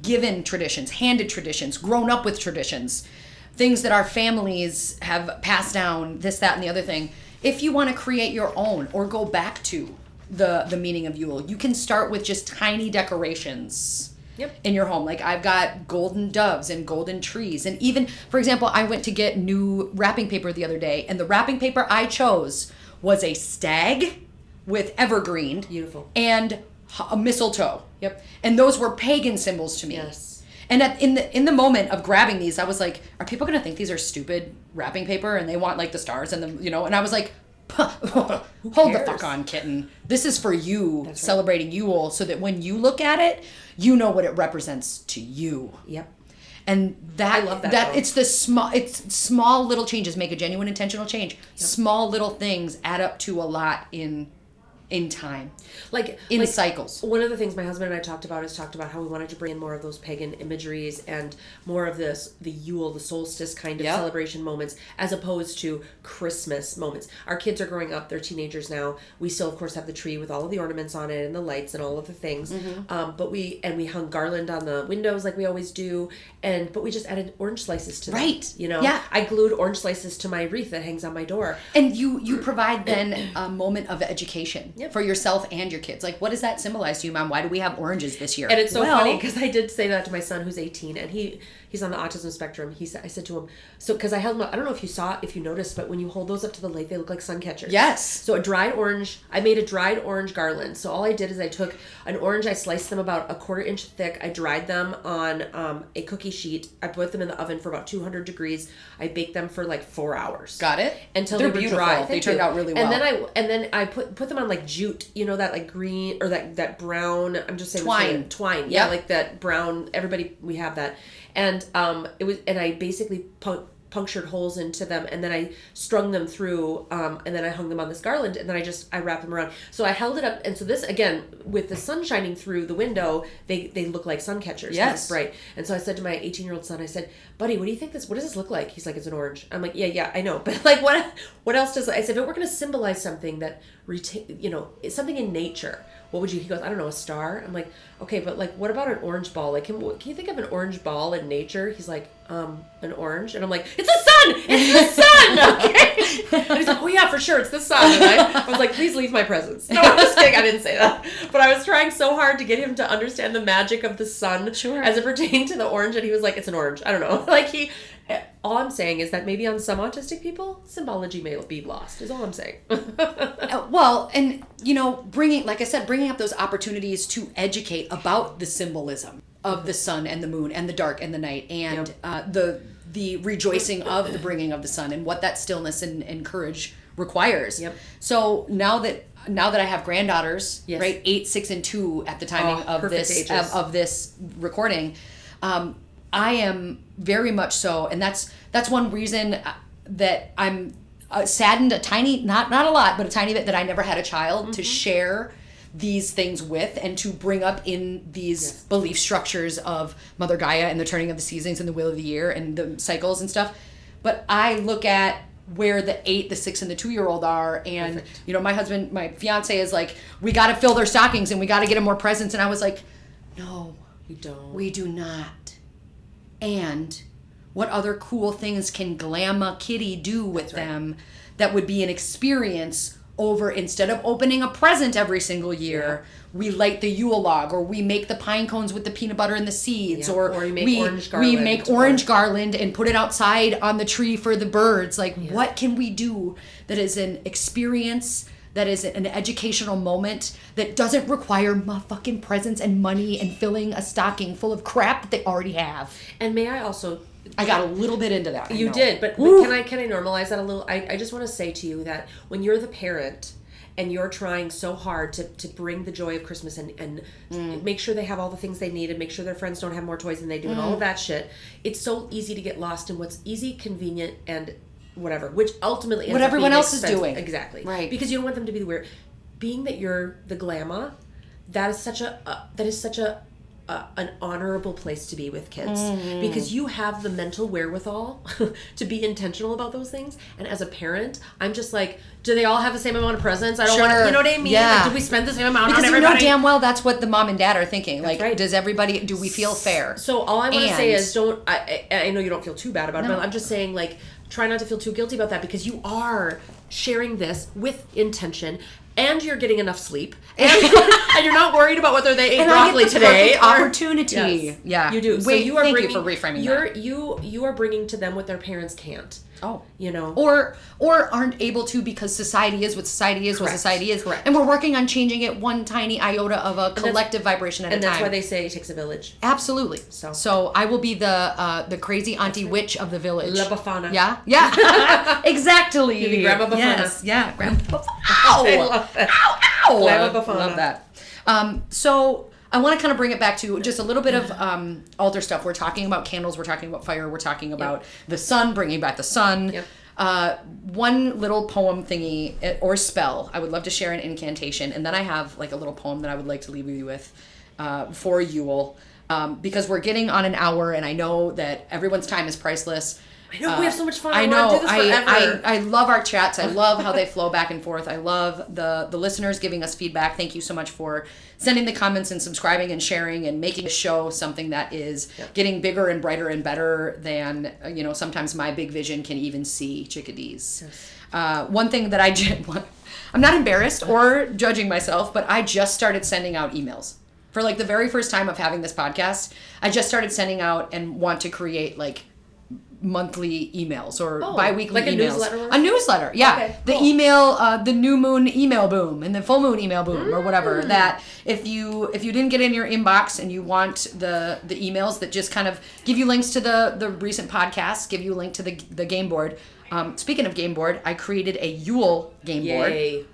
given traditions, handed traditions, grown up with traditions, things that our families have passed down, this, that, and the other thing. If you want to create your own or go back to the meaning of Yule, you can start with just tiny decorations. Yep. In your home. Like I've got golden doves and golden trees. And even, for example, I went to get new wrapping paper the other day, and the wrapping paper I chose was a stag with evergreen. Beautiful. And a mistletoe. Yep. And those were pagan symbols to me. Yes. And in the moment of grabbing these, I was like, are people going to think these are stupid wrapping paper and they want like the stars and the, and I was like, hold the fuck on, kitten. This is for you. That's celebrating right. Yule, so that when you look at it, you know what it represents to you. Yep. And that, I love that it's small little changes make a genuine intentional change. Yep. Small little things add up to a lot in time. Like cycles. One of the things my husband and I talked about how we wanted to bring in more of those pagan imageries and more of the Yule, the solstice kind of celebration moments, as opposed to Christmas moments. Our kids are growing up, they're teenagers now. We still of course have the tree with all of the ornaments on it and the lights and all of the things. Mm-hmm. But we hung garland on the windows like we always do, but we just added orange slices to them. Right. Yeah. I glued orange slices to my wreath that hangs on my door. And you provide then a moment of education. for yourself and your kids. Like, what does that symbolize to you, Mom? Why do we have oranges this year? And it's so funny because I did say that to my son who's 18, and he's on the autism spectrum. I said to him, so because I held them up, I don't know if you noticed, but when you hold those up to the light, they look like sun catchers. Yes. So I made a dried orange garland. So all I did is I took an orange, I sliced them about a 1/4 inch thick. I dried them on a cookie sheet. I put them in the oven for about 200 degrees. I baked them for like 4 hours. Got it. Until they're they were beautiful. dry. They turned out really well. And then I put them on like jute, that like green or that brown. I'm just saying twine. Yeah, like that brown. Everybody, we have that. And I basically punctured holes into them, and then I strung them through, and then I hung them on this garland, and then I wrapped them around. So I held it up, and so this, again, with the sun shining through the window, they look like sun catchers. Yes. It's bright. And so I said to my 18-year-old son, I said, buddy, what does this look like? He's like, it's an orange. I'm like, yeah, I know. But like, what else I said, if it were going to symbolize something that, it's something in nature, what would you, he goes, I don't know, a star? I'm like, okay, but like, what about an orange ball? Like, can you think of an orange ball in nature? He's like, an orange? And I'm like, it's the sun! It's the sun! Okay? And he's like, oh yeah, for sure, it's the sun. And I was like, please leave my presence. No, I'm just kidding, I didn't say that. But I was trying so hard to get him to understand the magic of the sun as it pertained to the orange, and he was like, it's an orange. I don't know. Like all I'm saying is that maybe on some autistic people, symbology may be lost, is all I'm saying. Well, and, bringing up those opportunities to educate about the symbolism of the sun and the moon and the dark and the night and the rejoicing of the bringing of the sun and what that stillness and courage requires. Yep. So now that I have granddaughters, right, 8, 6, and 2 at the timing of this recording, I am very much so, and that's one reason that I'm saddened a tiny, not a lot, but a tiny bit that I never had a child to share these things with and to bring up in these belief structures of Mother Gaia and the turning of the seasons and the wheel of the year and the cycles and stuff. But I look at where the 8, the 6, and the 2-year-old are, and my fiance is like, we got to fill their stockings and we got to get them more presents, and I was like, no, we do not. And what other cool things can Glamma Kitty do with them that would be an experience over, instead of opening a present every single year, we light the Yule log, or we make the pine cones with the peanut butter and the seeds, or we make orange garland and put it outside on the tree for the birds. Like, what can we do that is an experience, that is an educational moment, that doesn't require fucking presents and money and filling a stocking full of crap that they already have? And may I also... I got a little bit into that. You did, but can I normalize that a little? I just want to say to you that when you're the parent and you're trying so hard to bring the joy of Christmas and make sure they have all the things they need and make sure their friends don't have more toys than they do and all of that shit, it's so easy to get lost in what's easy, convenient, and whatever, which ultimately ends what up everyone being else expensive. is doing. Exactly. Right. Because you don't want them to be the weird. Being that you're the Glamma, that is such an honorable place to be with kids, because you have the mental wherewithal to be intentional about those things. And as a parent, I'm just like, do they all have the same amount of presents? I don't want to, you know what I mean? Yeah. Like, did we spend the same amount on everybody? Because you know damn well that's what the mom and dad are thinking. That's right. Do we feel fair? So all I want to say is I know you don't feel too bad about it, but I'm just saying, like, try not to feel too guilty about that, because you are sharing this with intention. And you're getting enough sleep, and you're not worried about whether they ate broccoli today. Opportunity, yes, you do. So you are thank you for reframing that. You are bringing to them what their parents can't. Oh, or aren't able to, because society is what society is. Correct. What society is. Correct. And we're working on changing it one tiny iota of a collective vibration at a time. And that's why they say it takes a village. Absolutely. So I will be the crazy auntie witch of the village. La Bafana. Yeah. Exactly. You'll be Grandma Bafana. Yes. Yeah. Grandma Bafana. I love that. Ow. Grandma Bafana. Love that. So I want to kind of bring it back to just a little bit of altar stuff. We're talking about candles. We're talking about fire. We're talking about the sun, bringing back the sun. Yep. One little poem thingy or spell. I would love to share an incantation. And then I have like a little poem that I would like to leave you with for Yule. Because we're getting on an hour, and I know that everyone's time is priceless. I know, we have so much fun. I know. Want to do this forever. I love our chats. I love how they flow back and forth. I love the listeners giving us feedback. Thank you so much for sending the comments and subscribing and sharing and making the show something that is getting bigger and brighter and better than, sometimes my big vision can even see, chickadees. Yes. One thing that I'm not embarrassed or judging myself, but I just started sending out emails. For like the very first time of having this podcast, I just started sending out and want to create like monthly emails or bi-weekly like a emails. Newsletter? A newsletter, yeah. Okay, the cool. email, the new moon email boom and the full moon email boom or whatever. That if you didn't get in your inbox and you want the emails that just kind of give you links to the recent podcasts, give you a link to the game board. Speaking of game board, I created a Yule game board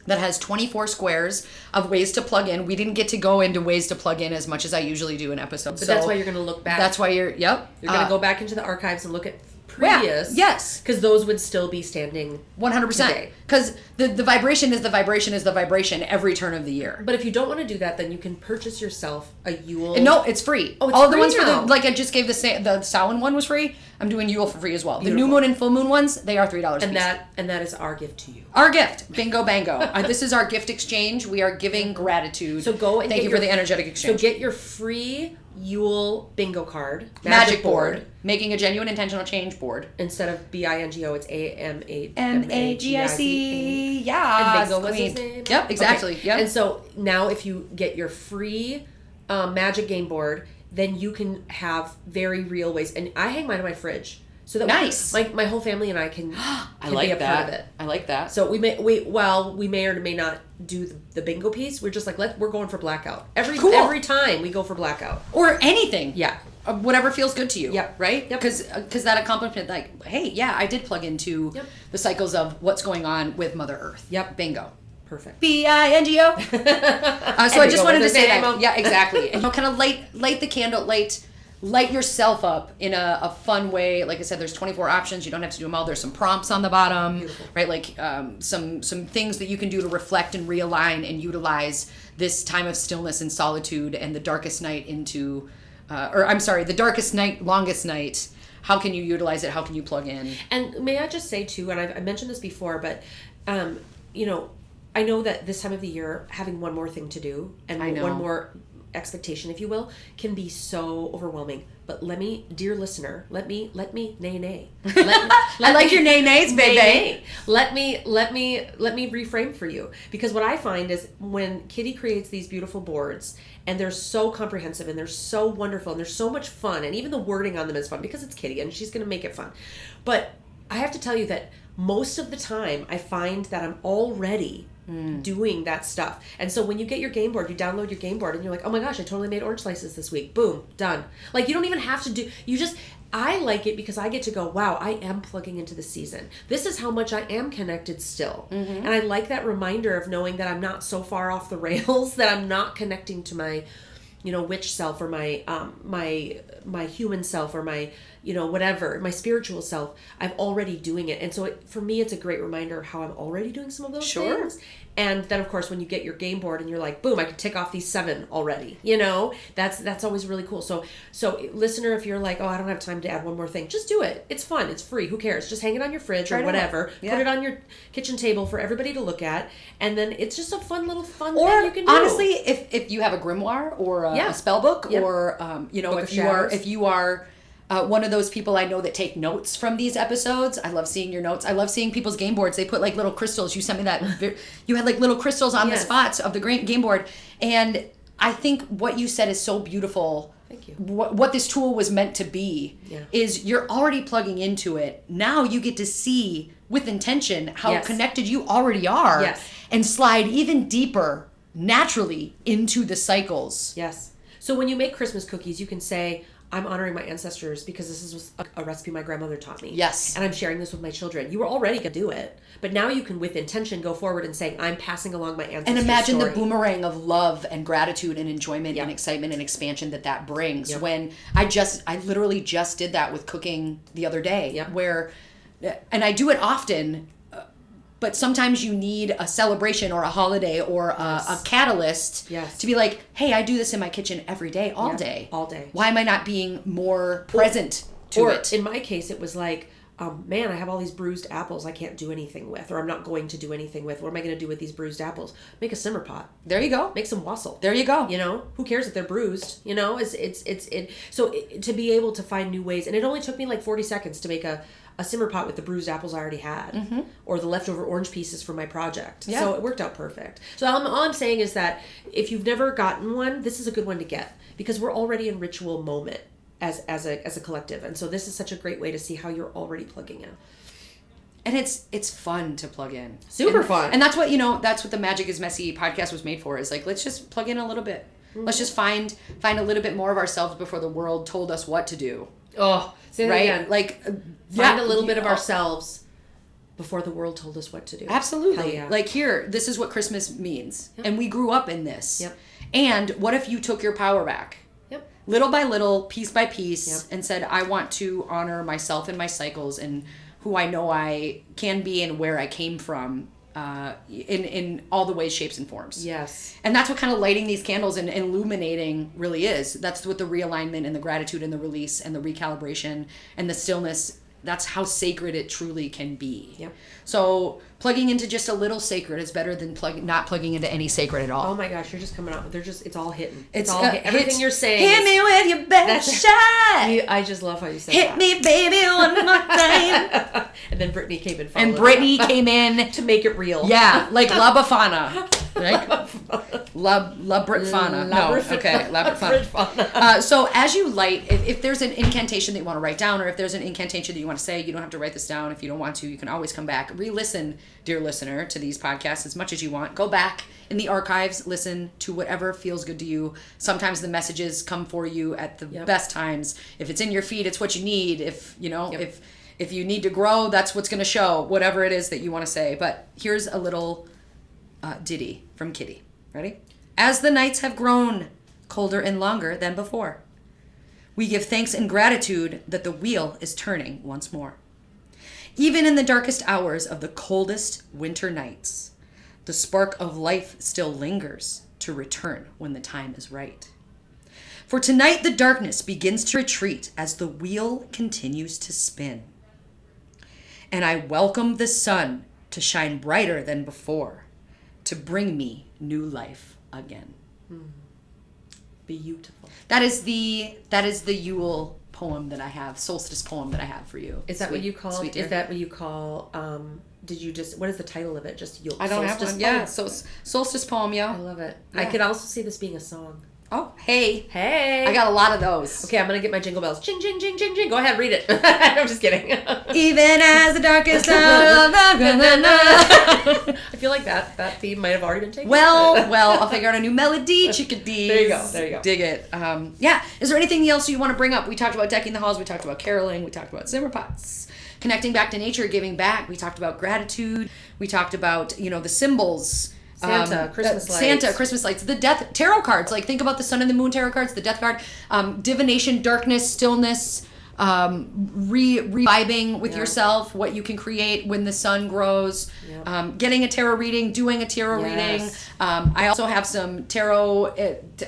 that has 24 squares of ways to plug in. We didn't get to go into ways to plug in as much as I usually do in episodes. But that's why you're going to look back. That's why you're going to go back into the archives and look at previous. Yes. Because those would still be standing 100%. Because the vibration is the vibration every turn of the year. But if you don't want to do that, then you can purchase yourself a Yule. No, it's free. Oh, it's all free the ones now. for like I just gave the Samhain one was free. I'm doing Yule for free as well. Beautiful. The new moon and full moon ones, they are $3 and that is our gift to you. Our gift. Bingo bango. This is our gift exchange. We are giving gratitude. So go and thank you for the energetic exchange. So get your free Yule bingo card. Magic board. Making a genuine intentional change board. Instead of BINGO, it's AMAGIC. Yeah. And bingo was his name. Yep, exactly. Okay. Yep. And so now if you get your free magic game board, then you can have very real ways. And I hang mine in my fridge. So that nice. My whole family and I can, I like be a that. part of it. I like that. So we may or may not do the bingo piece. We're just like we're going for blackout every time we go for blackout or anything. Yeah, whatever feels good to you. Yep. Right. Yep. Because that accomplishment, like, hey, yeah, I did plug into the cycles of what's going on with Mother Earth. Yep. Bingo. Perfect. BINGO. So I just wanted to say that. Yeah, exactly. And kind of light the candle, light yourself up in a fun way. Like I said, there's 24 options. You don't have to do them all. There's some prompts on the bottom. Beautiful. Right? Like some things that you can do to reflect and realign and utilize this time of stillness and solitude and the darkest night the darkest night, longest night. How can you utilize it? How can you plug in? And may I just say too, and I mentioned this before, but I know that this time of the year, having one more thing to do and one more expectation, if you will, can be so overwhelming. But dear listener, let me nay. I like your nays, baby. Let me reframe for you, because what I find is when Kitty creates these beautiful boards and they're so comprehensive and they're so wonderful and they're so much fun, and even the wording on them is fun because it's Kitty and she's going to make it fun. But I have to tell you that most of the time I find that I'm already doing that stuff. And so when you get your game board, you download your game board and you're like, oh my gosh, I totally made orange slices this week. Boom, done. Like, you don't even have to do, I like it because I get to go, wow, I am plugging into the season. This is how much I am connected still. Mm-hmm. And I like that reminder of knowing that I'm not so far off the rails, that I'm not connecting to my, witch self or my human self or my, whatever, my spiritual self. I'm already doing it. And so for me, it's a great reminder of how I'm already doing some of those things. And then, of course, when you get your game board and you're like, boom, I can tick off these 7 already. That's always really cool. So listener, if you're like, oh, I don't have time to add one more thing, just do it. It's fun. It's free. Who cares? Just hang it on your fridge or whatever. Yeah. Put it on your kitchen table for everybody to look at. And then it's just a fun thing you can do. Honestly, if you have a grimoire or a spell book or, if you are one of those people I know that take notes from these episodes. I love seeing your notes. I love seeing people's game boards. They put like little crystals. You sent me that. You had like little crystals on the spots of the game board. And I think what you said is so beautiful. Thank you. What this tool was meant to be is you're already plugging into it. Now you get to see with intention how connected you already are and slide even deeper naturally into the cycles. Yes. So when you make Christmas cookies, you can say, I'm honoring my ancestors because this is a recipe my grandmother taught me. Yes. And I'm sharing this with my children. You were already going to do it. But now you can, with intention, go forward and say, I'm passing along my ancestors' And imagine story. the boomerang of love and gratitude and enjoyment and excitement and expansion that brings. When I literally just did that with cooking the other day. Where, and I do it often, but sometimes you need a celebration or a holiday or a catalyst to be like, hey, I do this in my kitchen every day, all day. All day. Why am I not being more present to it? In my case, it was like, man, I have all these bruised apples I can't do anything with, or I'm not going to do anything with. What am I going to do with these bruised apples? Make a simmer pot. There you go. Make some wassail. There you go. Who cares if they're bruised? So to be able to find new ways, and it only took me like 40 seconds to make a a simmer pot with the bruised apples I already had, or the leftover orange pieces from my project. Yeah. So it worked out perfect. So all I'm saying is that if you've never gotten one, this is a good one to get, because we're already in ritual moment as a collective. And so this is such a great way to see how you're already plugging in. And it's fun to plug in. Super fun. And that's what, that's what the Magic is Messy podcast was made for, is like, let's just plug in a little bit. Let's just find a little bit more of ourselves before the world told us what to do. Oh, say that again. Like, find a little bit of ourselves before the world told us what to do. Absolutely. Yeah. Like, here, this is what Christmas means. Yep. And we grew up in this. Yep. And what if you took your power back? Yep. Little by little, piece by piece, and said, I want to honor myself and my cycles and who I know I can be and where I came from, in all the ways, shapes, and forms. Yes. And that's what kind of lighting these candles and illuminating really is. That's what the realignment and the gratitude and the release and the recalibration and the stillness, that's how sacred it truly can be. Yep. So plugging into just a little sacred is better than not plugging into any sacred at all. Oh my gosh, you're just coming up. It's all hitting. It's all everything you're saying. Hit me with your best shot. I just love how you said Hit that. me, baby, one more time. And then Brittany came in. And Brittany came in to make it real. Yeah, like La Befana. Right? La Britfana. No, okay, La Britfana. So as you light, if there's an incantation that you want to write down, or if there's an incantation that you want to say, you don't have to write this down. If you don't want to, you can always come back. Re-listen, dear listener, to these podcasts as much as you want. Go back in the archives, listen to whatever feels good to you. Sometimes the messages come for you at the best times. If it's in your feed, it's what you need. If you need to grow, that's what's going to show, whatever it is that you want to say. But here's a little ditty from Kitty. Ready? As the nights have grown colder and longer than before, we give thanks and gratitude that the wheel is turning once more. Even in the darkest hours of the coldest winter nights, the spark of life still lingers to return when the time is right. For tonight the darkness begins to retreat as the wheel continues to spin. And I welcome the sun to shine brighter than before, to bring me new life again. Beautiful. That is the Yule poem that I have, solstice poem that I have for you. Is that what you call? Is that what you call? Did you just? What is the title of it? Just Yule. I don't have one. Poem? Yeah, so solstice poem. Yeah, I love it. Yeah. I could also see this being a song. Oh, hey. I got a lot of those. Okay, I'm going to get my jingle bells. Ching, ching, ching, ching, ching. Go ahead, read it. I'm just kidding. Even as the darkest hour. I feel like that theme might have already been taken. Well, I'll figure out a new melody. Chickadees. There you go. Dig it. Yeah. Is there anything else you want to bring up? We talked about decking the halls. We talked about caroling. We talked about simmer pots. Connecting back to nature, giving back. We talked about gratitude. We talked about, the symbols. Santa, Christmas lights, the death tarot cards. Like, think about the sun and the moon tarot cards, the death card, divination, darkness, stillness, reviving with yourself, what you can create when the sun grows, getting a tarot reading, doing a tarot reading. I also have some tarot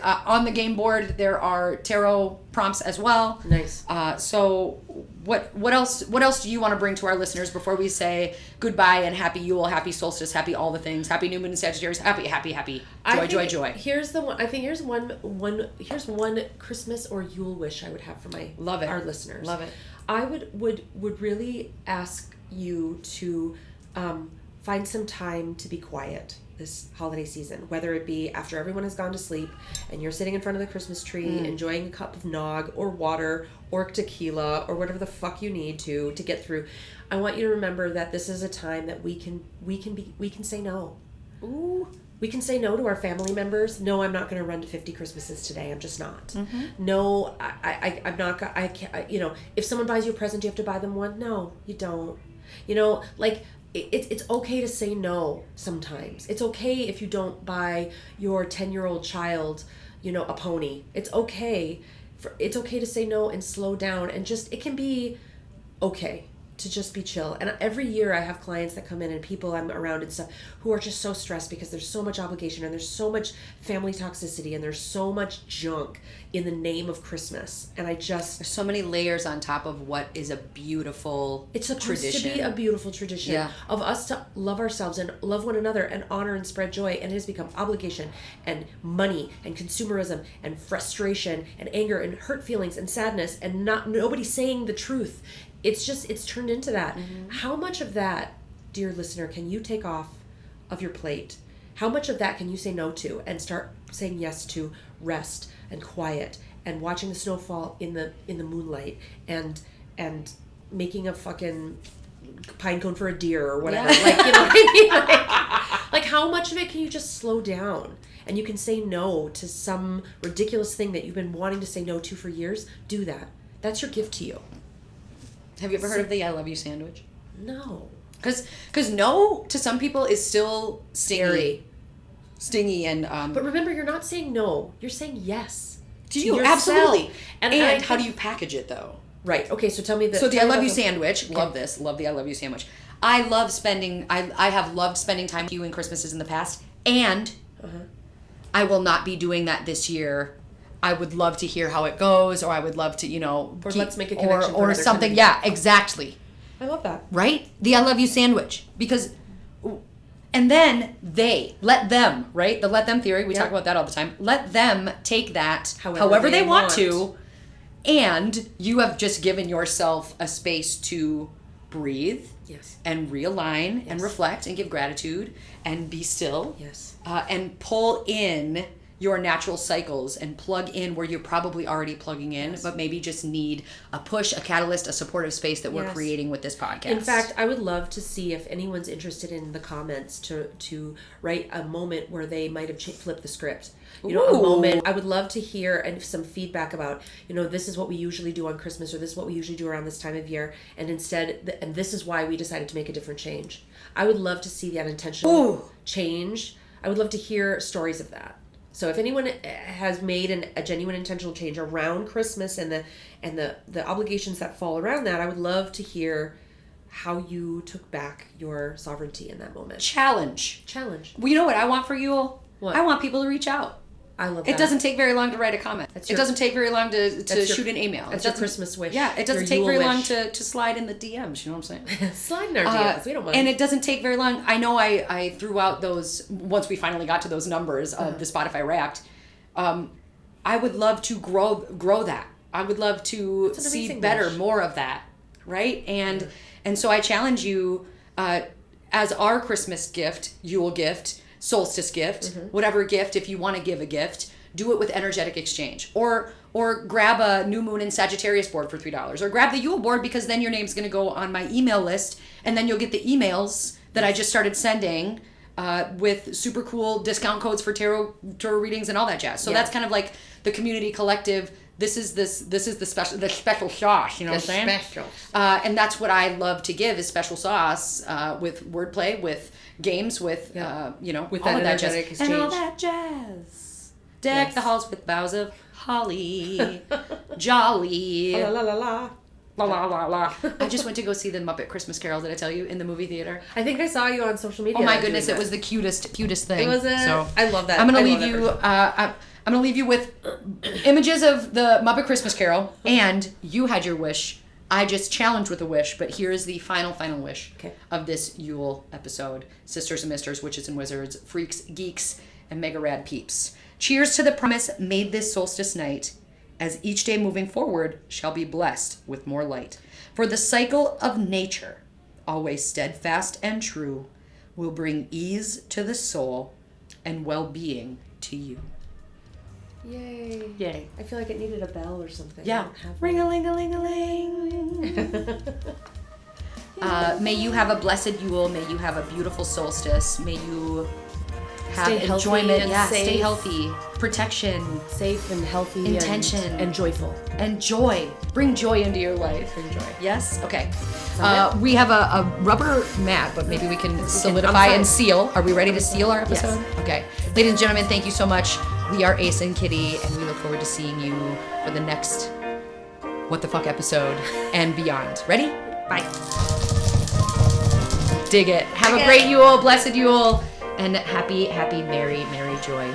on the game board. There are tarot prompts as well. Nice. So what else do you want to bring to our listeners before we say goodbye and happy Yule, happy solstice, happy all the things, happy new moon and Sagittarius, happy, joy. Here's the one. I think here's one Christmas or Yule wish I would have for our listeners. Love it. I would really ask you to find some time to be quiet this holiday season, whether it be after everyone has gone to sleep and you're sitting in front of the Christmas tree enjoying a cup of nog or water or tequila or whatever the fuck you need to get through. I want you to remember that this is a time that we can say no. Ooh. We can say no to our family members. No, I'm not going to run to 50 Christmases today. I'm just not. Mm-hmm. No, I'm not. I can't. If someone buys you a present, you have to buy them one. No, you don't. It's okay to say no sometimes. It's okay if you don't buy your 10-year-old child, a pony. It's okay. It's okay to say no and slow down, and it can be okay to just be chill. And every year I have clients that come in and people I'm around and stuff who are just so stressed because there's so much obligation and there's so much family toxicity and there's so much junk in the name of Christmas. And there's so many layers on top of what is a beautiful It's supposed tradition. to be a beautiful tradition of us to love ourselves and love one another and honor and spread joy, and it has become obligation and money and consumerism and frustration and anger and hurt feelings and sadness and nobody saying the truth. it's turned into that. How much of that, dear listener, can you take off of your plate? How much of that can you say no to and start saying yes to rest and quiet and watching the snow fall in the moonlight and making a fucking pine cone for a deer or whatever. Yeah. Like, you know what I mean? Like how much of it can you just slow down and you can say no to some ridiculous thing that you've been wanting to say no to for years? Do that. That's your gift to you. Have you ever heard of the I love you sandwich? No. Because no to some people is still stingy and but remember, you're not saying no, you're saying yes to you. Absolutely. And how do you package it though? Right. Okay, so tell me so the I love you sandwich. Okay. Love this. Love the I love you sandwich. I love spending I have loved spending time with you in Christmases in the past, and I will not be doing that this year. I would love to hear how it goes, or I would love to, or let's make a connection or something. Yeah, exactly. I love that. Right? The I love you sandwich. Because, and then let them, right? The let them theory, we talk about that all the time. Let them take that however they want to, and you have just given yourself a space to breathe and realign and reflect and give gratitude and be still and pull in your natural cycles and plug in where you're probably already plugging in, but maybe just need a push, a catalyst, a supportive space that we're creating with this podcast. In fact, I would love to see if anyone's interested in the comments to write a moment where they might have flipped the script. A moment. I would love to hear and some feedback about, this is what we usually do on Christmas, or this is what we usually do around this time of year, and instead, and this is why we decided to make a different change. I would love to see that intentional change. I would love to hear stories of that. So if anyone has made a genuine intentional change around Christmas and the obligations that fall around that, I would love to hear how you took back your sovereignty in that moment. Challenge. Well, you know what I want for you? What? I want people to reach out. I love that. It doesn't take very long to write a comment. It doesn't take very long to shoot an email. That's your Christmas wish. Yeah, it doesn't take very long to slide in the DMs. You know what I'm saying? Slide in our DMs. We don't mind. And it doesn't take very long. I know I threw out those, once we finally got to those numbers of the Spotify Wrapped, I would love to grow that. I would love to see better, more of that, right? And so I challenge you, as our Christmas gift, Yule gift, solstice gift, whatever gift, if you want to give a gift, do it with energetic exchange, or grab a new moon in Sagittarius board for $3, or grab the Yule board, because then your name's going to go on my email list, and then you'll get the emails that I just started sending with super cool discount codes for tarot readings and all that jazz. So that's kind of like the community collective. This is the special sauce, you know what I'm saying? Special. And that's what I love to give, is special sauce with wordplay, with games, with with all of that jazz exchange. And all that jazz. Deck the halls with boughs of holly, jolly. La la la la. La la la la. I just went to go see the Muppet Christmas Carol. Did I tell you, in the movie theater? I think I saw you on social media. Oh my goodness, it was the cutest thing. Was it? So I love that. I'm gonna leave you. I'm gonna leave you with images of the Muppet Christmas Carol, and you had your wish. I just challenged with a wish, but here is the final wish of this Yule episode. Sisters and misters, witches and wizards, freaks, geeks, and mega rad peeps. Cheers to the promise made this solstice night, as each day moving forward shall be blessed with more light. For the cycle of nature, always steadfast and true, will bring ease to the soul and well-being to you. Yay. I feel like it needed a bell or something. Yeah. Ring-a-ling-a-ling-a-ling. May you have a blessed Yule. May you have a beautiful solstice. May you have enjoyment. Stay healthy. Protection. Safe and healthy. Intention. And joyful. And joy. Bring joy into your life. Bring joy. Yes? Okay. We have a rubber mat, but maybe we can solidify and seal. Are we ready to seal our episode? Yes. Okay. Ladies and gentlemen, thank you so much. We are Ace and Kitty, and we look forward to seeing you for the next What the Fuck episode and beyond. Ready? Bye. Dig it. Have a great Yule, blessed Yule, and happy, merry, joy.